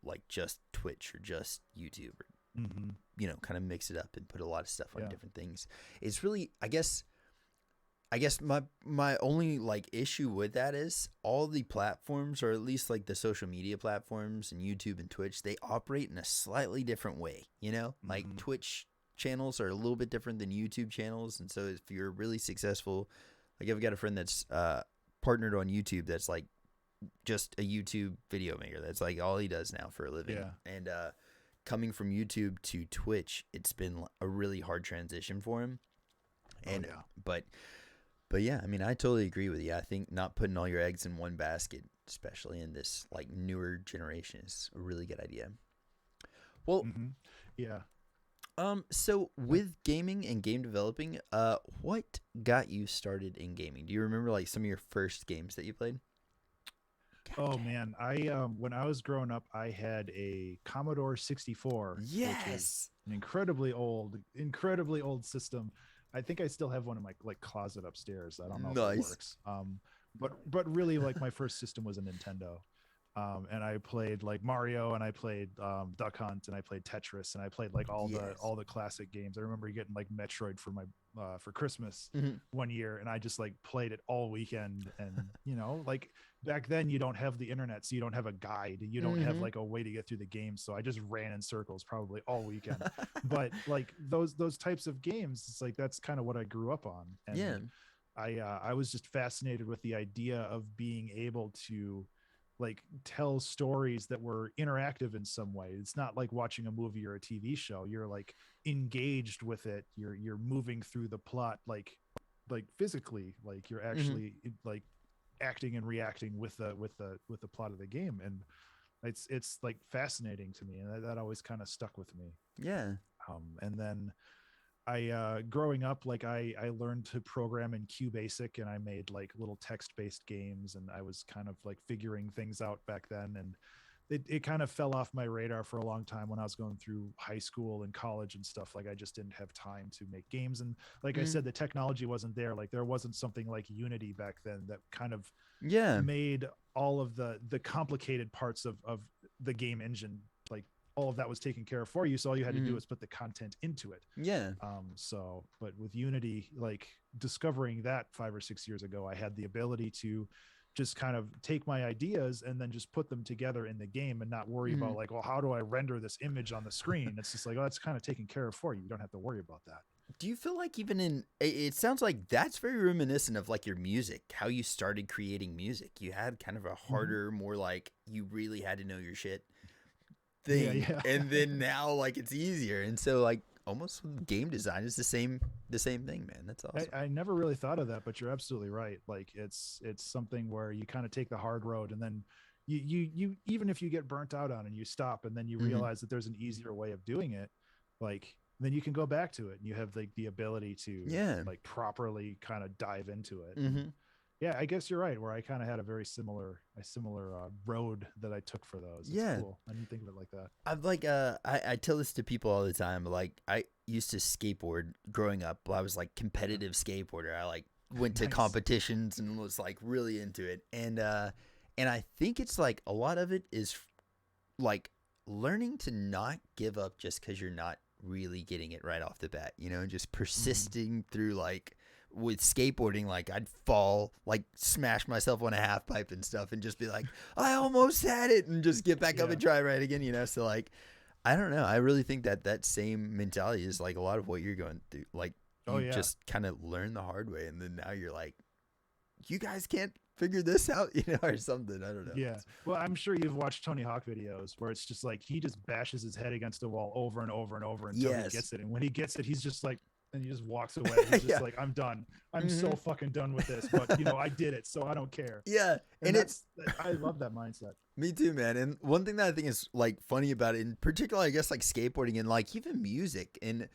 like just Twitch or just YouTube, or Mm-hmm. kind of mix it up and put a lot of stuff on Yeah. different things." It's really, I guess my only like issue with that is all the platforms, or at least like the social media platforms and YouTube and Twitch, they operate in a slightly different way. Like Mhm. Twitch channels are a little bit different than YouTube channels, and so if you're really successful, like I've got a friend that's partnered on YouTube that's like just a YouTube video maker. That's like all he does now for a living. Yeah. And coming from YouTube to Twitch, it's been a really hard transition for him. And yeah. but yeah, I mean, I totally agree with you. I think not putting all your eggs in one basket, especially in this like newer generation, is a really good idea. Well, Mm-hmm. Yeah. so with gaming and game developing, what got you started in gaming? Do you remember like some of your first games that you played? Oh man, I when I was growing up, I had a Commodore 64, which is Yes. an incredibly old system. I think I still have one in my like closet upstairs. I don't know if it Nice. works. But really, like my first system was a Nintendo. And I played like Mario, and I played Duck Hunt, and I played Tetris, and I played like all Yes. the classic games. I remember getting like Metroid for my for Christmas Mhm. one year, and I just like played it all weekend. And like back then you don't have the internet, so you don't have a guide, you don't have Mhm. like a way to get through the game. So I just ran in circles probably all weekend. But like those types of games, it's like that's kind of what I grew up on. And Yeah. I was just fascinated with the idea of being able to like tell stories that were interactive in some way. It's not like watching a movie or a TV show. You're like engaged with it. You're moving through the plot like physically, like you're Mhm. actually like acting and reacting with the plot of the game. And it's like fascinating to me, and that always kind of stuck with me. Yeah. And then growing up, like I learned to program in QBasic, and I made like little text-based games, and I was kind of like figuring things out back then. And it kind of fell off my radar for a long time when I was going through high school and college and stuff. Like I just didn't have time to make games. And like I Mm, said, the technology wasn't there. Like there wasn't something like Unity back then that kind of yeah. made all of the complicated parts of the game engine, like all of that was taken care of for you. So all you had to do Mm, was put the content into it. yeah. So but with Unity, like discovering that 5 or 6 years ago, I had the ability to just kind of take my ideas and then just put them together in the game and not worry Mm. about like, well, how do I render this image on the screen? It's just like, oh, that's kind of taken care of for you. You don't have to worry about that. Do you feel like even it sounds like that's very reminiscent of like your music, how you started creating music. You had kind of a harder, more like you really had to know your shit Yeah, thing, yeah. and then now like it's easier, and so like almost with game design is the same thing, man. That's awesome. I never really thought of that, but you're absolutely right. Like it's something where you kind of take the hard road, and then you even if you get burnt out on it and you stop, and then you Hmm. realize that there's an easier way of doing it, like then you can go back to it and you have like the ability to Yeah. like properly kind of dive into it. And Hmm. yeah, I guess you're right. Where I kind of had a similar road that I took for those. It's Yeah. cool. I didn't think of it like that. I've like I tell this to people all the time. Like I used to skateboard growing up. I was like competitive skateboarder. I like went to Nice. competitions and was like really into it. And I think it's like a lot of it is like learning to not give up just because you're not really getting it right off the bat, you know, and just Mhm. persisting through like with skateboarding, like I'd fall, like smash myself on a half pipe and stuff and just be like, I almost had it and just get back up Yeah. and try right again, you know? So like, I don't know. I really think that that same mentality is like a lot of what you're going through. Like Oh you yeah. just kind of learn the hard way. And then now you're like, you guys can't figure this out, you know, or something. I don't know. Yeah. Well, I'm sure you've watched Tony Hawk videos where it's just like he just bashes his head against the wall over and over and over until he Yes. gets it. And when he gets it, he's just like, and he just walks away. He's just Yeah. like, I'm done. I'm so Hmm. fucking done with this. But I did it, so I don't care. Yeah. And And it, I love that mindset. me too, man. And one thing that I think is like funny about it, in particular, I guess like skateboarding and like even music, and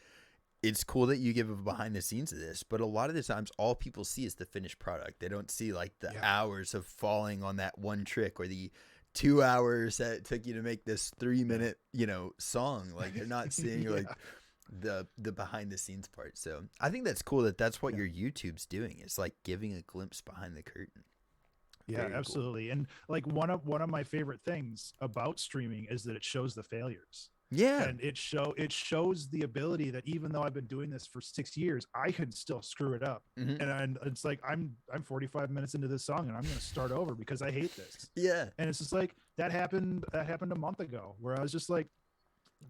it's cool that you give a behind the scenes of this, but a lot of the times all people see is the finished product. They don't see like the Yeah. hours of falling on that one trick or the 2 hours that it took you to make this 3 minute, you know, song. Like they're not seeing Yeah. like the behind the scenes part. So I think that's cool that that's what Yeah. your YouTube's doing. It's like giving a glimpse behind the curtain. Yeah, Very cool. absolutely. And like one of my favorite things about streaming is that it shows the failures. Yeah. And it shows the ability that even though I've been doing this for 6 years, I could still screw it up. Hmm. And it's like I'm 45 minutes into this song and I'm going to start over because I hate this. Yeah. And it's just like that happened a month ago where I was just like,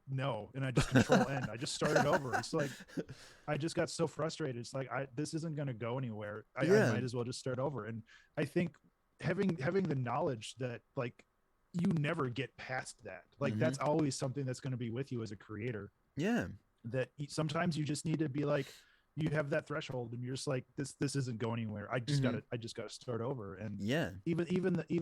no, and I just control end. I just started over. It's like I just got so frustrated. It's like this isn't going to go anywhere. I Yeah. might as well just start over. And I think having the knowledge that like you never get past that, like Hmm. that's always something that's going to be with you as a creator, Yeah. that sometimes you just need to be like, you have that threshold and you're just like, this isn't going anywhere. Mhm. I just gotta start over. And Yeah. even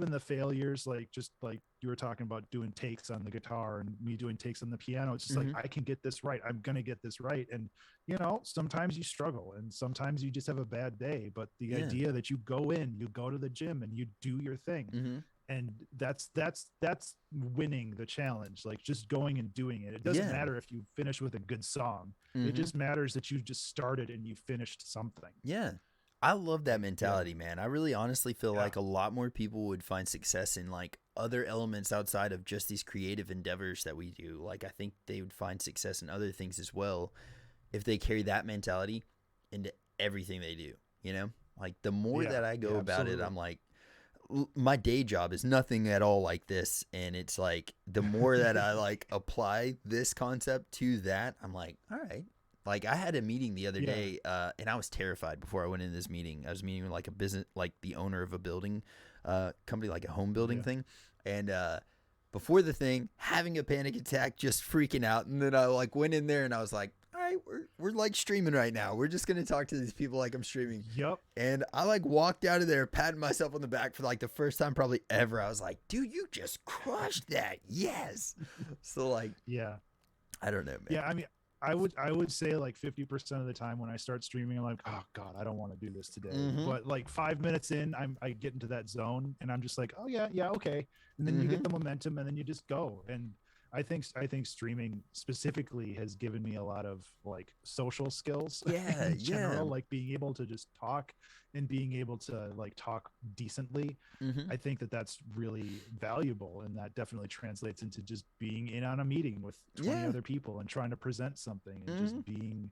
the failures, like just like you were talking about doing takes on the guitar and me doing takes on the piano, it's just Mhm. like I can get this right, I'm gonna get this right. And sometimes you struggle and sometimes you just have a bad day, but the Yeah. idea that you go to the gym and you do your thing, Mhm. and that's winning the challenge. Like just going and doing it, it doesn't Yeah. matter if you finish with a good song. It Mhm. just matters that you just started and you finished something. Yeah. I love that Yeah. mentality, man. I really honestly feel Yeah. like a lot more people would find success in like other elements outside of just these creative endeavors that we do. Like I think they would find success in other things as well if they carry that mentality into everything they do, you know? Like the more Yeah, that I go yeah, about it, absolutely. I'm like my day job is nothing at all like this, and it's like the more that I like apply this concept to that, I'm like, all right. Like I had a meeting the other Yeah. day, and I was terrified before I went into this meeting. I was meeting with like a business, like the owner of a building company, like a home building Yeah. thing, and before the thing, having a panic attack, just freaking out, and then I like went in there and I was like, all right, we're like streaming right now. We're just gonna talk to these people like I'm streaming. Yep. And I like walked out of there patting myself on the back for like the first time probably ever. I was like, dude, you just crushed that. Yes. So like, Yeah. I don't know, man. Yeah. I mean, I would say like 50% of the time when I start streaming, I'm like, oh God, I don't want to do this today. Mm-hmm. But like 5 minutes in, I get into that zone and I'm just like, oh yeah, yeah, okay. And then you Mm-hmm. get the momentum and then you just go. And I think streaming specifically has given me a lot of like social skills Yeah, in yeah. general, like being able to just talk and being able to like talk decently. Mm-hmm. I think that that's really valuable, and that definitely translates into just being in on a meeting with 20 Yeah. other people and trying to present something, and just Mm-hmm.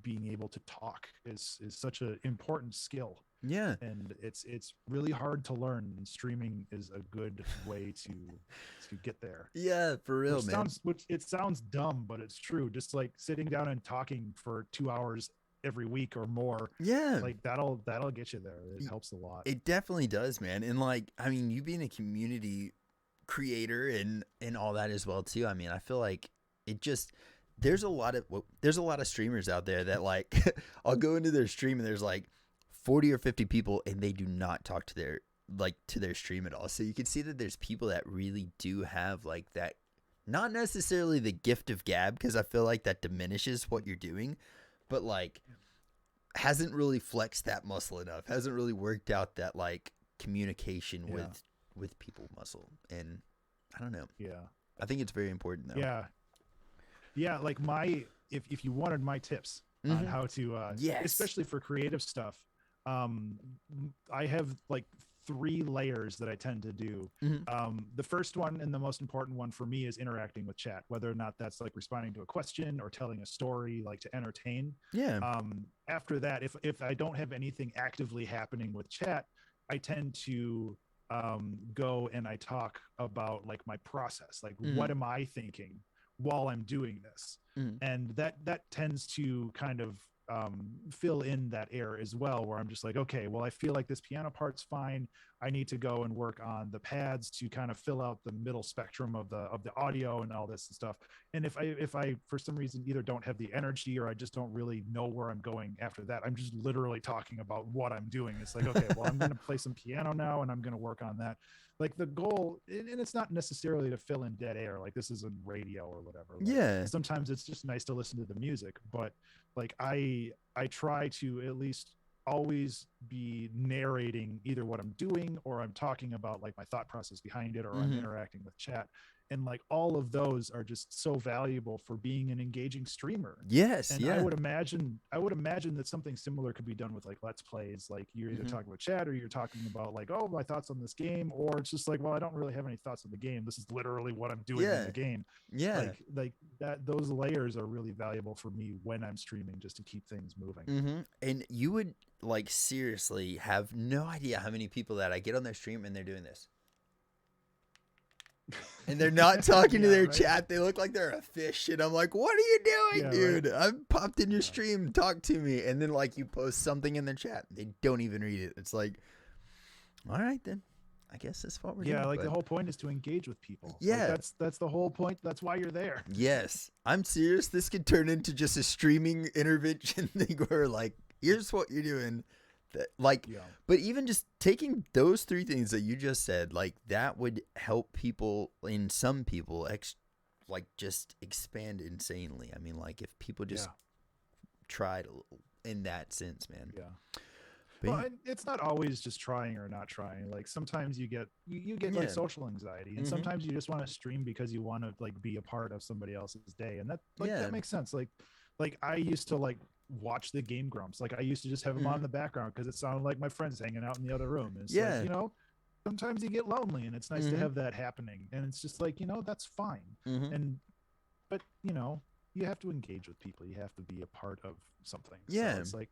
being able to talk is such an important skill, Yeah. and it's really hard to learn. And streaming is a good way to get there. Yeah, for real, man. Which it sounds dumb, but it's true. Just like sitting down and talking for 2 hours every week or more, Yeah. like that'll get you there. It y- helps a lot. It definitely does, man. And like, I mean, you being a community creator and all that as well too. I mean, I feel like it just there's a lot of streamers out there that like I'll go into their stream and there's like 40 or 50 people and they do not talk to their stream at all. So you can see that there's people that really do have like that, not necessarily the gift of gab, because I feel like that diminishes what you're doing, but like hasn't really flexed that muscle enough, hasn't really worked out that like communication Yeah. with people muscle. And I don't know, Yeah. I think it's very important though. Yeah. Yeah. Like if you wanted my tips on Mhm. how to, Yes. especially for creative stuff, um, I have like 3 layers that I tend to do. Mhm. The first one and the most important one for me is interacting with chat, whether or not that's like responding to a question or telling a story, like to entertain. Yeah. After that, if I don't have anything actively happening with chat, I tend to go and I talk about like my process, like Mhm. what am I thinking while I'm doing this, Mhm. and that tends to kind of fill in that air as well, where I'm just like, okay, well, I feel like this piano part's fine. I need to go and work on the pads to kind of fill out the middle spectrum of the audio and all this and stuff. And if I for some reason either don't have the energy or I just don't really know where I'm going after that, I'm just literally talking about what I'm doing. It's like, okay, well, I'm going to play some piano now and I'm going to work on that. Like the goal, and it's not necessarily to fill in dead air, like this isn't radio or whatever. Like, Yeah. sometimes it's just nice to listen to the music, but like I try to at least always be narrating either what I'm doing or I'm talking about like my thought process behind it, or I'm Mhm. interacting with chat. And like all of those are just so valuable for being an engaging streamer. Yes. And Yeah. I would imagine that something similar could be done with like let's plays. Like you're either Mhm. talking about chat or you're talking about like, oh, my thoughts on this game, or it's just like, well, I don't really have any thoughts on the game. This is literally what I'm doing in Yeah. the game. Yeah. Like that, those layers are really valuable for me when I'm streaming, just to keep things moving. Mm-hmm. And you would like seriously have no idea how many people that I get on their stream and they're doing this. And they're not talking to Yeah, their right. chat. They look like they're a fish. And I'm like, what are you doing, Yeah, dude? I'm popped in your Yeah. stream. Talk to me. And then like you post something in their chat. They don't even read it. It's like, all right, then. I guess that's what we're doing. Yeah, like the but- whole point is to engage with people. Like, Yeah. that's the whole point. That's why you're there. Yes, I'm serious. This could turn into just a streaming intervention thing where like, here's what you're doing. That like, Yeah. but even just taking those 3 things that you just said, like that would help people, in some people, like just expand insanely. I mean, like if people just Yeah. tried a little in that sense, man. Yeah. But Well, and it's not always just trying or not trying. Like sometimes you get Yeah. like social anxiety, and Mhm. sometimes you just want to stream because you want to like be a part of somebody else's day, and that like Yeah. that makes sense. Like I used to like watch the Game Grumps. Like I used to just have them on Mhm. in the background because it sounded like my friends hanging out in the other room. And it's Yeah. like, sometimes you get lonely, and it's nice Mhm. to have that happening. And it's just like, that's fine. Mhm. And but you have to engage with people. You have to be a part of something. Yeah. So it's like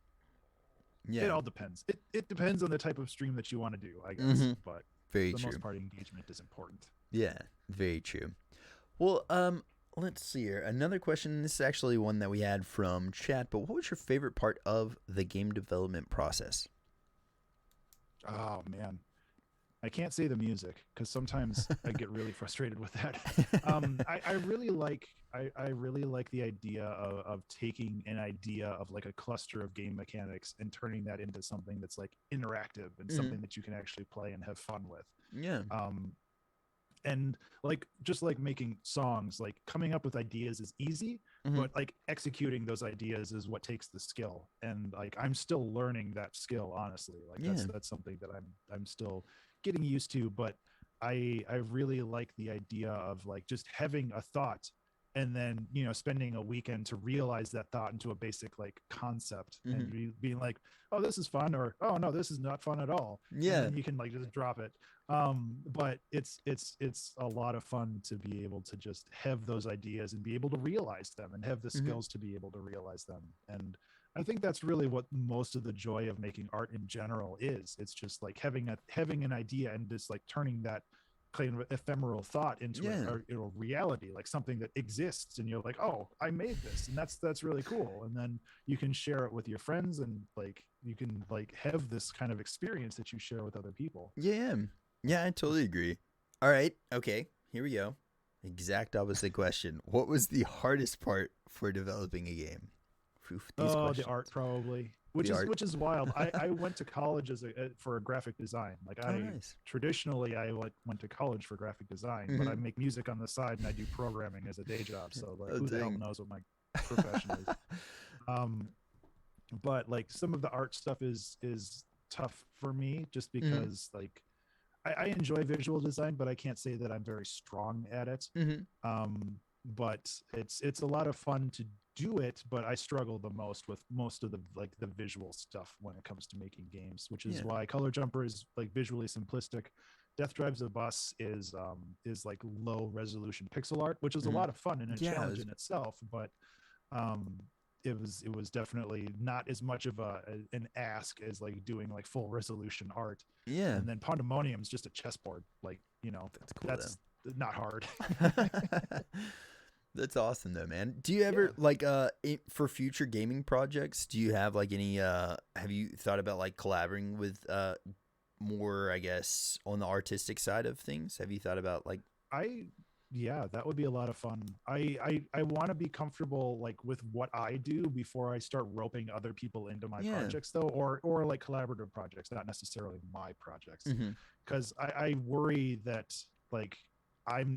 it Yeah, all depends. It depends on the type of stream that you want to do, I guess. Mhm. But very for the true. most part, engagement is important. Yeah, very true. Well, let's see here. Another question. This is actually one that we had from chat. But what was your favorite part of the game development process? Oh man, I can't say the music because sometimes I get really frustrated with that. I really like I really like the idea of taking an idea of like a cluster of game mechanics and turning that into something that's like interactive and Mhm. something that you can actually play and have fun with. Yeah. And like just like making songs, like coming up with ideas is easy, Hmm. but like executing those ideas is what takes the skill. And like I'm still learning that skill, honestly. Like Yeah. that's something that I'm still getting used to. But I really like the idea of like just having a thought and then spending a weekend to realize that thought into a basic like concept, Hmm. and being like, oh, this is fun, or oh no, this is not fun at all, and Yeah. then you can like just drop it. But it's a lot of fun to be able to just have those ideas and be able to realize them and have the Hmm. skills to be able to realize them. And I think that's really what most of the joy of making art in general is. It's just like having an idea and just like turning that kind of ephemeral thought into Yeah. a reality, like something that exists, and you're like, oh, I made this, and that's really cool. And then you can share it with your friends, and like you can like have this kind of experience that you share with other people. Yeah. Yeah, I totally agree. All right. Okay. Here we go. Exact opposite question. What was the hardest part for developing a game? Oof, these Oh, the art questions. probably, The art. which is wild. I went to college for a graphic design. Like Oh, I nice. traditionally I like went to college for graphic design, but I Hmm. make music on the side and I do programming as a day job. So like, Oh, who the hell dang. knows what my profession is? Um, but like some of the art stuff is tough for me just Hmm. because like I enjoy visual design, but I can't say that I'm very strong at it. Hmm. But it's a lot of fun to do it, but I struggle the most with most of the like the visual stuff when it comes to making games, which is Yeah. why Color Jumper is like visually simplistic. Death Drives a Bus is like low resolution pixel art, which is a Hmm. lot of fun and a Yeah. It challenge was, in itself. But um it was definitely not as much of an ask as like doing like full resolution art. yeah. And then Pandemonium's just a chessboard, like That's cool that's not hard. though. That's awesome though, man. Do you Yeah, ever like for future gaming projects, do you have like any have you thought about like collaborating with more, I guess, on the artistic side of things? Have you thought about like I yeah, that would be a lot of fun. I want to be comfortable like with what I do before I start roping other people into my yeah. projects though, or like collaborative projects, not necessarily my projects. Mhm. Because I worry that like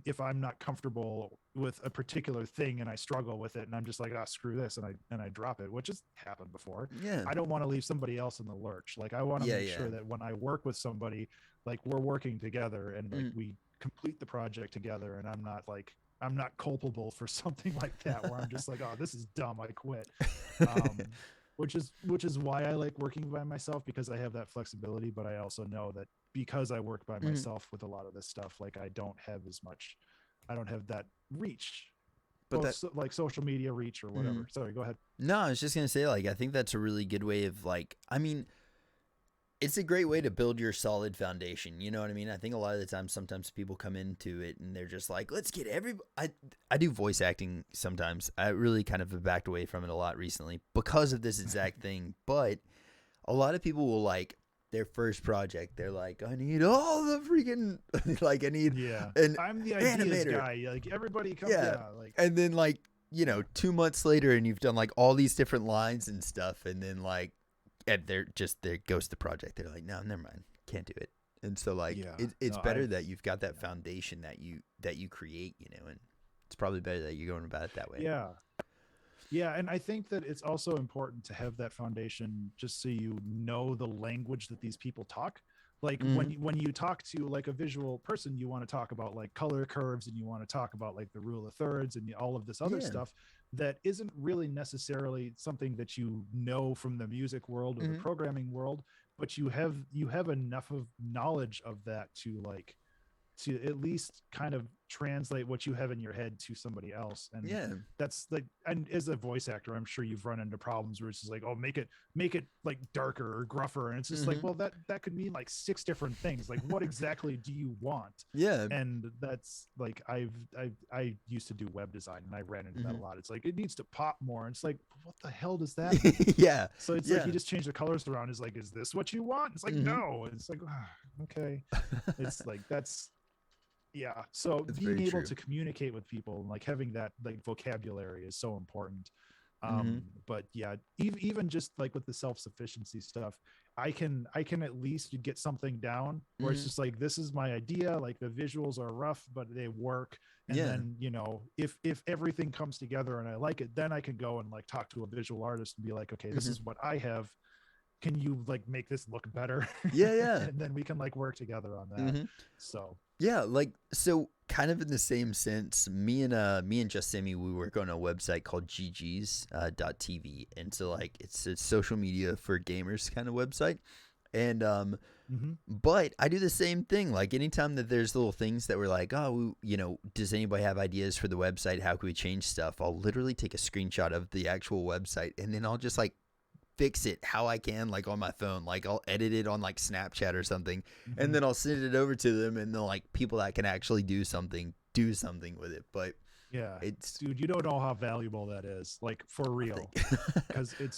if I'm not comfortable with a particular thing and I struggle with it and I'm just like, ah, screw this, and I drop it, which has happened before. Yeah. I don't want to leave somebody else in the lurch. Like I want to Yeah, make yeah. sure that when I work with somebody, like we're working together and like Mhm. we complete the project together, and I'm not culpable for something like that where I'm just like, oh, this is dumb, I quit. um which is why I like working by myself, because I have that flexibility. But I also know that because I work by Mhm. myself with a lot of this stuff, like I don't have that reach, But both that like social media reach or whatever. mhm. Sorry, go ahead. No, I was just going to say like I think that's a really good way of like I mean, it's a great way to build your solid foundation. You know what I mean? I think a lot of the time, sometimes people come into it and they're just like, let's get every. I do voice acting sometimes. I really kind of have backed away from it a lot recently because of this exact thing. But a lot of people will like their first project. They're like, I need all the freaking like I need Yeah, an I'm the ideas animator. guy. Like everybody come, Yeah, yeah, like and then like 2 months later, and you've done like all these different lines and stuff, and then like and there goes the project. They're like, no, never mind, can't do it. And so like yeah. it's No, better I've that you've got that yeah. foundation that you create, and it's probably better that you're going about it that way. Yeah. Yeah, and I think that it's also important to have that foundation just so you know the language that these people talk. Like Mm-hmm. when you talk to like a visual person, you want to talk about like color curves, and you want to talk about like the rule of thirds and all of this other Yeah. stuff that isn't really necessarily something that you know from the music world or the Mm-hmm. programming world, but you have enough of knowledge of that to at least kind of translate what you have in your head to somebody else. And Yeah. that's like, and as a voice actor, I'm sure you've run into problems where it's just like, oh, make it like darker or gruffer, and it's just like, Mm-hmm. well, that could mean like six different things. Like what exactly do you want? Yeah. And that's like, I used to do web design, and I ran into that Mm-hmm. a lot. It's like, it needs to pop more, and it's like, what the hell does that mean? Yeah. So it's like Yeah. you just change the colors around. It's like, is this what you want? It's like, Mm-hmm. no. It's like, okay. It's like, that's, yeah. So That's being very able true. to communicate with people and like having that like vocabulary is so important. Mm-hmm. But yeah, even just like with the self-sufficiency stuff, I can at least get something down where it's Mhm. just like, this is my idea, like the visuals are rough but they work. And Yeah. then, if everything comes together and I like it, then I can go and like talk to a visual artist and be like, okay, this Mhm. is what I have, can you like make this look better? Yeah, yeah. And then we can like work together on that. Mhm. So Yeah, like so kind of in the same sense, me and Just Sammy, we work on a website called GG's .tv, and so like it's a social media for gamers kind of website. And mhm. but I do the same thing. Like anytime that there's little things that we're like, oh, does anybody have ideas for the website? How can we change stuff? I'll literally take a screenshot of the actual website, and then I'll just like fix it how I can, like on my phone. Like I'll edit it on like Snapchat or something, and Mhm. then I'll send it over to them, and they'll like people that can actually do something with it. But Yeah, it's dude, you don't know how valuable that is, like for I real, think because it's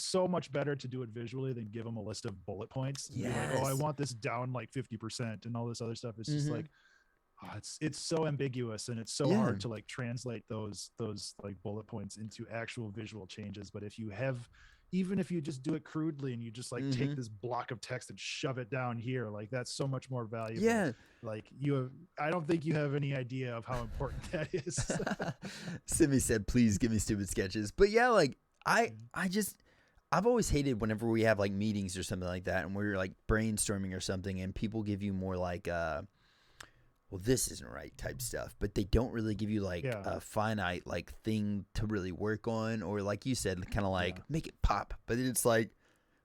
so much better to do it visually than give them a list of bullet points and be like, oh, I yes. want this down like 50% and all this other stuff. It's just Mm-hmm. like, it's so ambiguous, and it's so Yeah. hard to like translate those like bullet points into actual visual changes. But if you have, even if you just do it crudely and you just like Mm-hmm. take this block of text and shove it down here, like that's so much more valuable. Yeah. Like you have, I don't think you have any idea of how important that is. Simi said, "Please give me stupid sketches." But yeah, like I've always hated whenever we have like meetings or something like that, and we're like brainstorming or something, and people give you more like well, this isn't right type stuff, but they don't really give you like Yeah, a finite like thing to really work on, or like you said, kind of like yeah. make it pop. But it's like,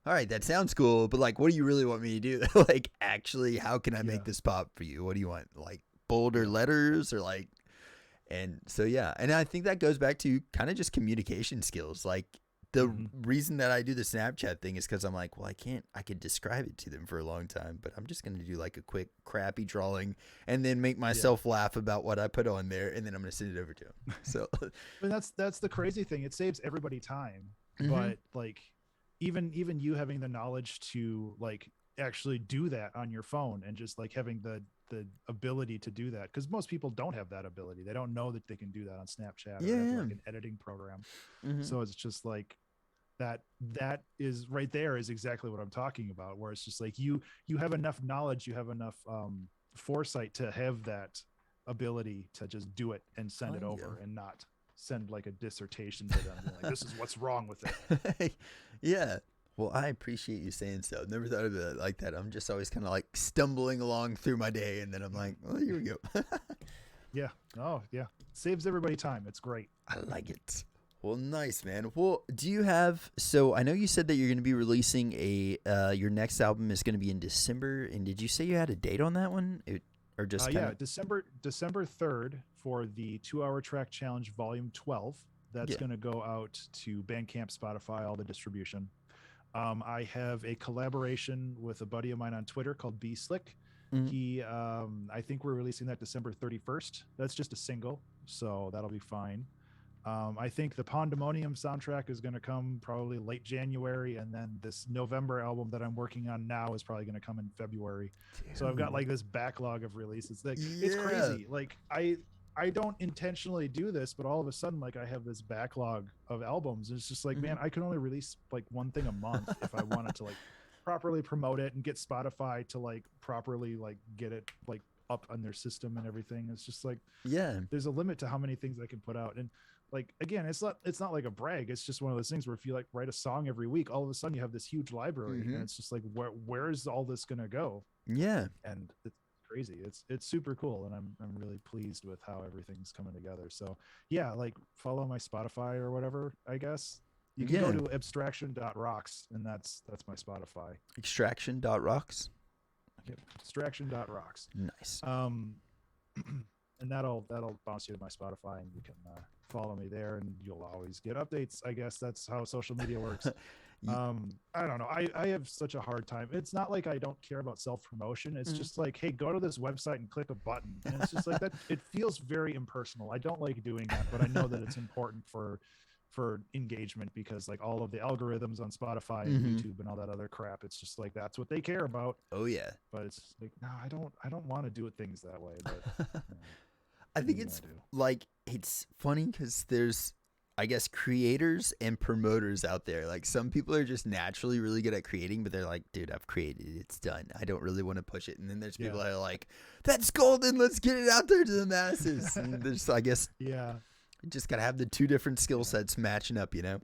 all right, that sounds cool, but like, what do you really want me to do? Like, actually, how can I make Yeah, this pop for you? What do you want? Like bolder yeah. letters or like and so yeah, and I think that goes back to kind of just communication skills. Like the Hmm. reason that I do the Snapchat thing is because I'm like, well, I can't. I could describe it to them for a long time, but I'm just gonna do like a quick crappy drawing and then make Yeah. myself laugh about what I put on there, and then I'm gonna send it over to them. So, I mean, that's the crazy thing. It saves everybody time, mm-hmm. but like, even you having the knowledge to like actually do that on your phone and just like having the ability to do that, because most people don't have that ability. They don't know that they can do that on Snapchat or have Yeah. like an editing program. Mm-hmm. So it's just like that is right there is exactly what I'm talking about, where it's just like you have enough knowledge, you have enough foresight to have that ability to just do it and send it Kind over and not send like a dissertation to them being like, this is what's wrong with it. of. Yeah. Well, I appreciate you saying so. Never thought of it like that. I'm just always kind of like stumbling along through my day, and then I'm like, well, here we go. Yeah. Oh yeah, saves everybody time. It's great. I like it. Well, nice, man. Well, do you have? So I know you said that you're going to be releasing your next album is going to be in December, and did you say you had a date on that one, or just kind Yeah, of? December 3rd for the 2 Hour Track Challenge Volume 12. That's Yeah. going to go out to Bandcamp, Spotify, all the distribution. I have a collaboration with a buddy of mine on Twitter called B Slick. Mm-hmm. I think we're releasing that December 31st. That's just a single, so that'll be fine. I think the Pandemonium soundtrack is going to come probably late January, and then this November album that I'm working on now is probably going to come in February. So I've got Dude. like this backlog of releases. Like it's Yeah. crazy. Like I don't intentionally do this, but all of a sudden, like I have this backlog of albums. And it's just like, Mm-hmm. man, I can only release like one thing a month if I wanted to like properly promote it and get Spotify to like properly like get it like up on their system and everything. It's just like Yeah. there's a limit to how many things I can put out. And like again, it's not like a brag. It's just one of those things where if you like write a song every week, all of a sudden you have this huge library, Mm-hmm. and it's just like where is all this gonna go? Yeah. And it's crazy. It's super cool, and I'm really pleased with how everything's coming together. So yeah, like follow my Spotify or whatever. I guess you can go Yeah. to abstraction.rocks, and that's my Spotify. Extraction.rocks. Yep, abstraction.rocks. Nice. And that'll bounce you to my Spotify, and you can follow me there, and you'll always get updates. I guess that's how social media works. Y- I don't know. I have such a hard time. It's not like I don't care about self promotion. It's Mhm. just like, hey, go to this website and click a button, and it's just like that. It feels very impersonal. I don't like doing that, but I know that it's important for engagement, because like all of the algorithms on Spotify and Mhm. YouTube and all that other crap, it's just like that's what they care about. Oh yeah. But it's like, no, I don't want to do it things that way. But you know, I what are think you it's gonna do? like it's funny because there's I guess, creators and promoters out there. Like some people are just naturally really good at creating, but they're like, dude, I've created it. It's done. I don't really want to push it. And then there's people Yeah. that are like, that's golden. Let's get it out there to the masses. And there's, I guess, Yeah. you just got to have the two different skill Yeah. sets matching up, you know?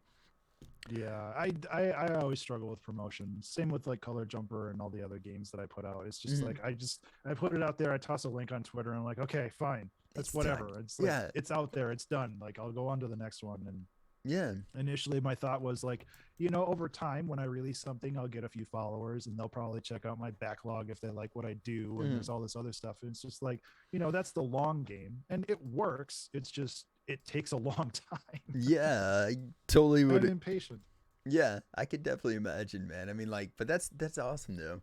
Yeah, I always struggle with promotion. Same with like Color Jumper and all the other games that I put out. It's just Mhm. like I put it out there, I toss a link on Twitter, and I'm like, okay, fine, that's It's whatever. done. It's like Yeah. it's out there, it's done. Like I'll go on to the next one. And Yeah. initially my thought was like, over time when I release something, I'll get a few followers and they'll probably check out my backlog if they like what I do. And Mhm. there's all this other stuff. And it's just like, that's the long game, and it works. It's just it takes a long time. Yeah. I totally I'm would. impatient. Yeah. I could definitely imagine, man. I mean, like, but that's awesome, though.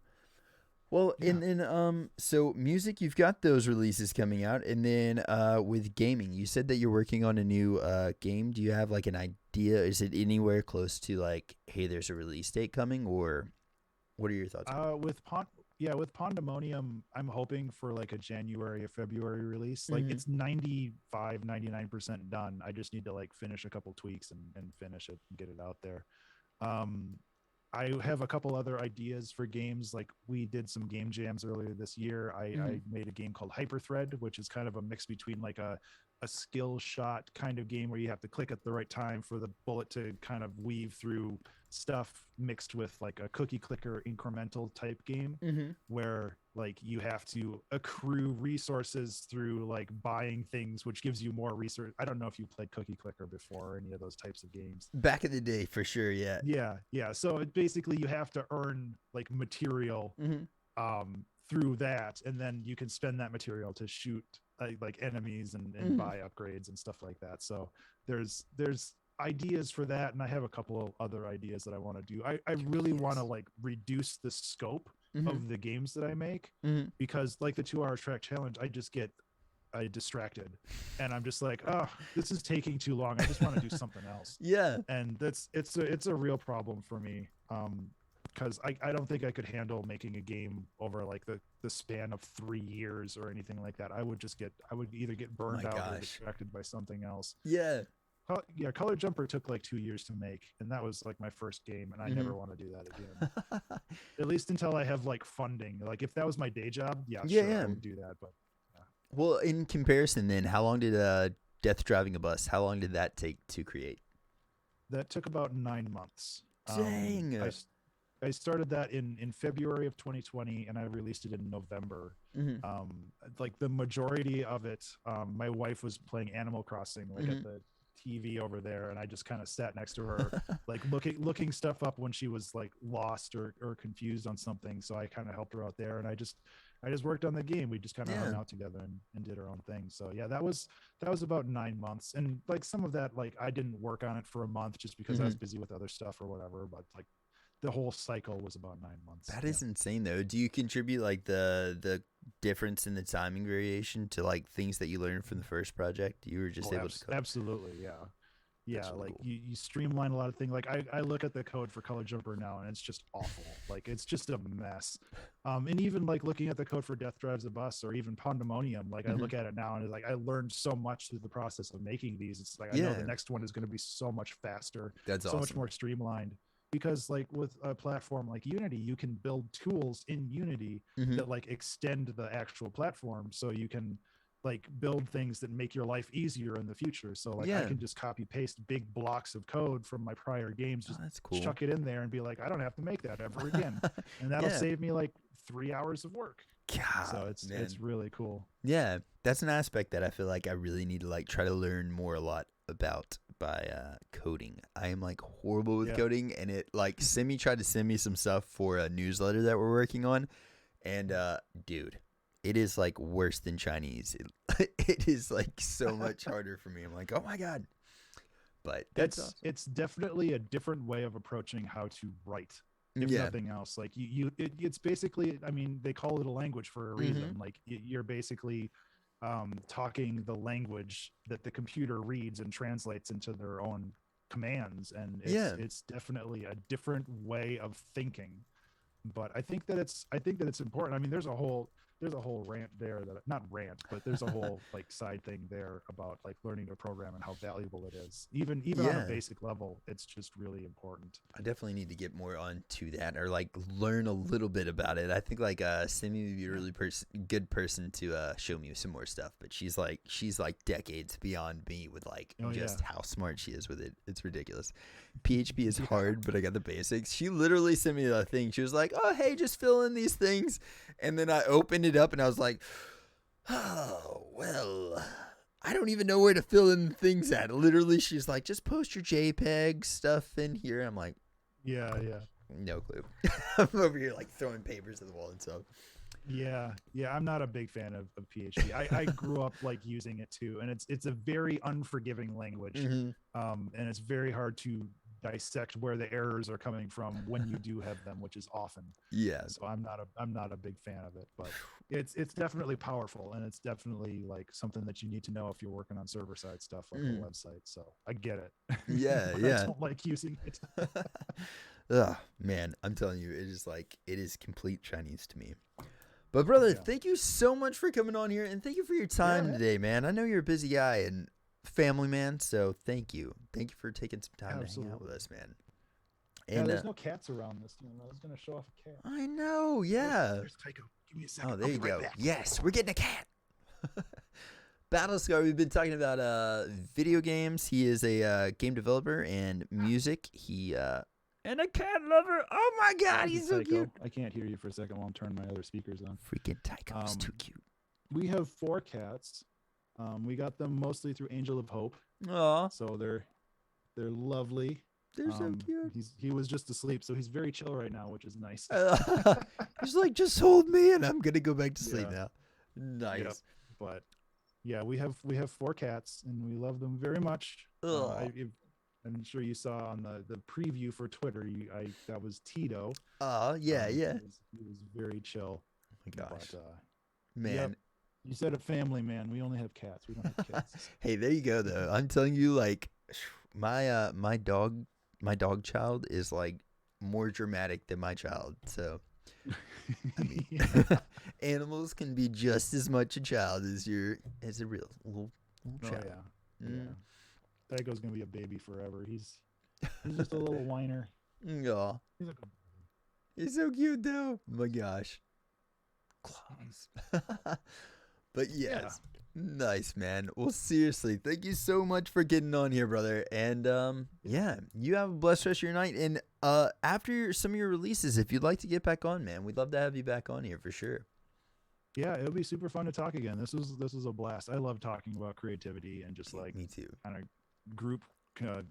Well, Yeah. and then so music, you've got those releases coming out, and then with gaming, you said that you're working on a new game. Do you have like an idea? Is it anywhere close to like, hey, there's a release date coming, or what are your thoughts? With Pandemonium, I'm hoping for like a January or February release. Like Mhm. it's 99% done. I just need to like finish a couple tweaks and finish it and get it out there. Um, I have a couple other ideas for games. Like we did some game jams earlier this year. I Mhm. made a game called Hyperthread, which is kind of a mix between like a skill shot kind of game where you have to click at the right time for the bullet to kind of weave through stuff, mixed with like a cookie clicker incremental type game Mhm. where like you have to accrue resources through like buying things, which gives you more resource. I don't know if you played cookie clicker before or any of those types of games. Back in the day, for sure. Yeah. Yeah, so it basically you have to earn like material Mhm. through that, and then you can spend that material to shoot like enemies and Mhm. buy upgrades and stuff like that. So there's ideas for that, and I have a couple of other ideas that I want to do. I really want to Yes. like reduce the scope Mhm. of the games that I make, Mhm. because like the 2 hour track challenge, I just get distracted, and I'm just like, oh, this is taking too long. I just want to do something else. Yeah. And it's a real problem for me, because I don't think I could handle making a game over like the span of 3 years or anything like that. I would either get burned My out or gosh. distracted by something else. Yeah. Yeah, Color Jumper took like 2 years to make, and that was like my first game, and I Mhm. never want to do that again. At least until I have like funding. Like if that was my day job, yeah, Yeah, sure, yeah. I would do that. But Well, in comparison, then, how long did Death Driving a Bus? How long did that take to create? that took about 9 months. Dang. I started that in February of 2020, and I released it in November. Mhm. Like the majority of it, my wife was playing Animal Crossing like Mhm. at the TV over there, and I just kind of sat next to her, like looking stuff up when she was like lost or confused on something. So I kind of helped her out there, and I just worked on the game. We just kind of hung Yeah. out together and did our own thing. So yeah, that was about 9 months, and like some of that, like I didn't work on it for a month just because I was Mhm. busy with other stuff or whatever. But like the whole cycle was about 9 months. That is insane, though. Do you contribute like the difference in the timing variation to like things that you learned from the first project? You were just able to. Absolutely, yeah. Yeah, Really like cool. you streamline a lot of things. Like I look at the code for Color Jumper now, and it's just awful. Like it's just a mess. And even like looking at the code for Death Drives the Bus or even Pandemonium, like I Mhm. look at it now and it's like I learned so much through the process of making these. It's like I know Yeah. the next one is going to be so much faster, That's so much awesome. more streamlined. Because like with a platform like Unity, you can build tools in Unity Mhm. that like extend the actual platform, so you can like build things that make your life easier in the future. So like I Yeah. can just copy paste big blocks of code from my prior games, Oh, just that's cool. chuck it in there and be like, I don't have to make that ever again. And that'll Yeah. save me like 3 hours of work. So God, it's man. really cool. Yeah, that's an aspect that I feel like I really need to like try to learn more a lot about by coding. I am like horrible with Yeah. coding, and it like Simi tried to send me some stuff for a newsletter that we're working on, and dude, it is like worse than Chinese. It is like so much harder for me. I'm like, oh my god, but that's awesome. It's definitely a different way of approaching how to write, if Yeah. nothing else. Like it's basically, I mean, they call it a language for a reason. Like you're basically talking the language that the computer reads and translates into their own commands, and it's definitely a different way of thinking. But I think that it's important. I mean, there's there's a whole rant there that not rant, but there's a whole like side thing there about like learning to program and how valuable it is. Even on a Yeah. basic level, it's just really important. I definitely need to get more onto that or like learn a little bit about it. I think like Cindy would be a really good person to show me some more stuff. But she's like decades beyond me with like Oh, just yeah. how smart she is with it. It's ridiculous. PHP is hard, but I got the basics. She literally sent me a thing. She was like, "Oh hey, just fill in these things," and then I opened it up and I was like, "Oh well." I don't even know where to fill in things at. Literally, she's like, just post your JPEG stuff in here. I'm like, Yeah, no clue. I'm over here like throwing papers at the wall and stuff. yeah. I'm not a big fan of PHP. I grew up like using it too, and it's a very unforgiving language, Mhm. and it's very hard to dissect where the errors are coming from when you do have them, which is often. Yeah. So I'm not a big fan of it, but it's definitely powerful, and it's definitely like something that you need to know if you're working on server side stuff like a website. So I get it. Yeah, But yeah. I don't like using it. Ugh, man, I'm telling you, it is complete Chinese to me. But brother, Yeah. thank you so much for coming on here and thank you for your time man. today, man. I know you're a busy guy and family man, so thank you. Thank you for taking some time to hang out with Absolutely. us, man. Yeah, And there's no cats around this time. I was gonna show off a cat. I know, yeah. There's Tycho. Give me a second. Oh, there I'll you be right go. back. Yes, we're getting a cat. Battlescar, we've been talking about video games. He is a game developer and music. He and a cat lover. Oh my god, Thank you, he's so Tycho. cute. I can't hear you for a second while I'm turning my other speakers on. Freaking Tycho's too cute. We have 4 cats. We got them mostly through Angel of Hope, Aw, so they're lovely. they're so cute. He was just asleep, so he's very chill right now, which is nice. He's like, just hold me and I'm gonna go back to sleep Yeah. now. Nice. Yep. But yeah, we have 4 cats, and we love them very much. Ugh. I'm sure you saw on the preview for Twitter. That was Tito. Yeah. He was very chill. Oh my gosh, But, man. yep. You said a family, man. We only have cats. We don't have kids. Hey, there you go though. I'm telling you, like, my dog child is like more dramatic than my child. So I mean, Yeah. animals can be just as much a child as a real little Oh, child. yeah. Mm. Yeah. Tycho's gonna be a baby forever. He's just a little whiner. Aw, He's a good he's so cute though. Oh my gosh, claws. But yes, nice man. Well, seriously, thank you so much for getting on here, brother. And yeah, you have a blessed rest of your night. And after some of your releases, if you'd like to get back on, man, we'd love to have you back on here for sure. Yeah, it'll be super fun to talk again. This is a blast. I love talking about creativity and just like Me too. kind of group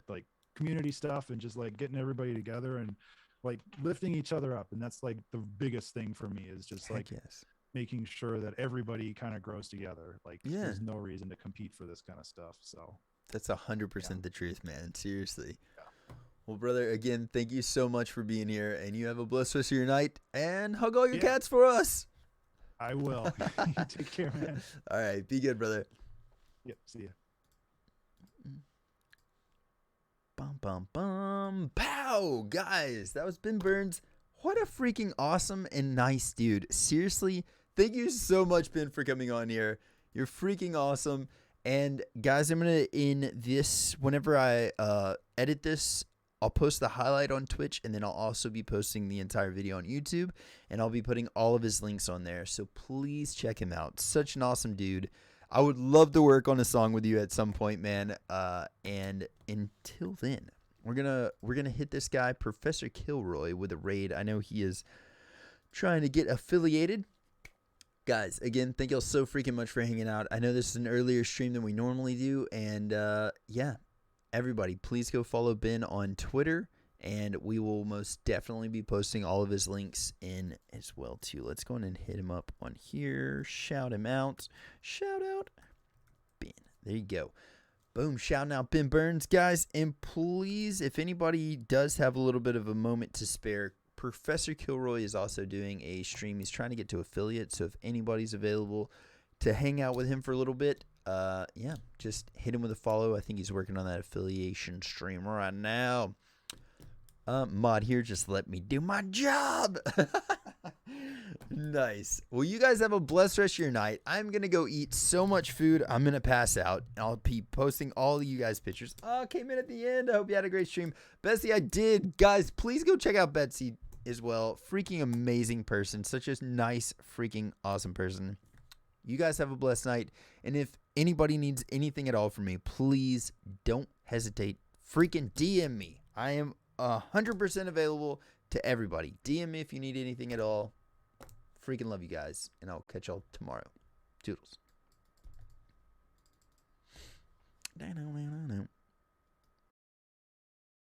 like community stuff, and just like getting everybody together and like lifting each other up. And that's like the biggest thing for me, is just like Heck yes. making sure that everybody kind of grows together. Like Yeah. there's no reason to compete for this kind of stuff. So That's 100% the truth, man. Seriously. Well, brother, again, thank you so much for being here, and you have a blessed rest of your night. And hug all your Yeah. cats for us. I will. You take care, man. All right, be good, brother. Yep. See ya. Bum bum bum. Pow, guys, that was Ben Burns. What a freaking awesome and nice dude. Seriously, thank you so much, Ben, for coming on here. You're freaking awesome. And guys, I'm gonna in this whenever I edit this, I'll post the highlight on Twitch, and then I'll also be posting the entire video on YouTube, and I'll be putting all of his links on there. So please check him out. Such an awesome dude. I would love to work on a song with you at some point, man. And until then, we're gonna hit this guy, Professor Kilroy, with a raid. I know he is trying to get affiliated. Guys, again, thank y'all so freaking much for hanging out. I know this is an earlier stream than we normally do, and yeah, everybody, please go follow Ben on Twitter, and we will most definitely be posting all of his links in as well too. Let's go in and hit him up on here. Shout him out. Shout out Ben. There you go. Boom, shouting out Ben Burns, guys. And please, if anybody does have a little bit of a moment to spare, Professor Kilroy is also doing a stream. He's trying to get to affiliate, so if anybody's available to hang out with him for a little bit, yeah, just hit him with a follow. I think he's working on that affiliation stream right now. Mod here, just let me do my job. Nice. Well, you guys have a blessed rest of your night. I'm going to go eat so much food. I'm going to pass out. I'll be posting all of you guys' pictures. Oh, came in at the end. I hope you had a great stream. Betsy, I did. Guys, please go check out Betsy as well. Freaking amazing person. Such a nice, freaking awesome person. You guys have a blessed night. And if anybody needs anything at all from me, please don't hesitate. Freaking DM me. I am 100% available to everybody. DM me if you need anything at all. Freaking love you guys, and I'll catch y'all tomorrow. Toodles.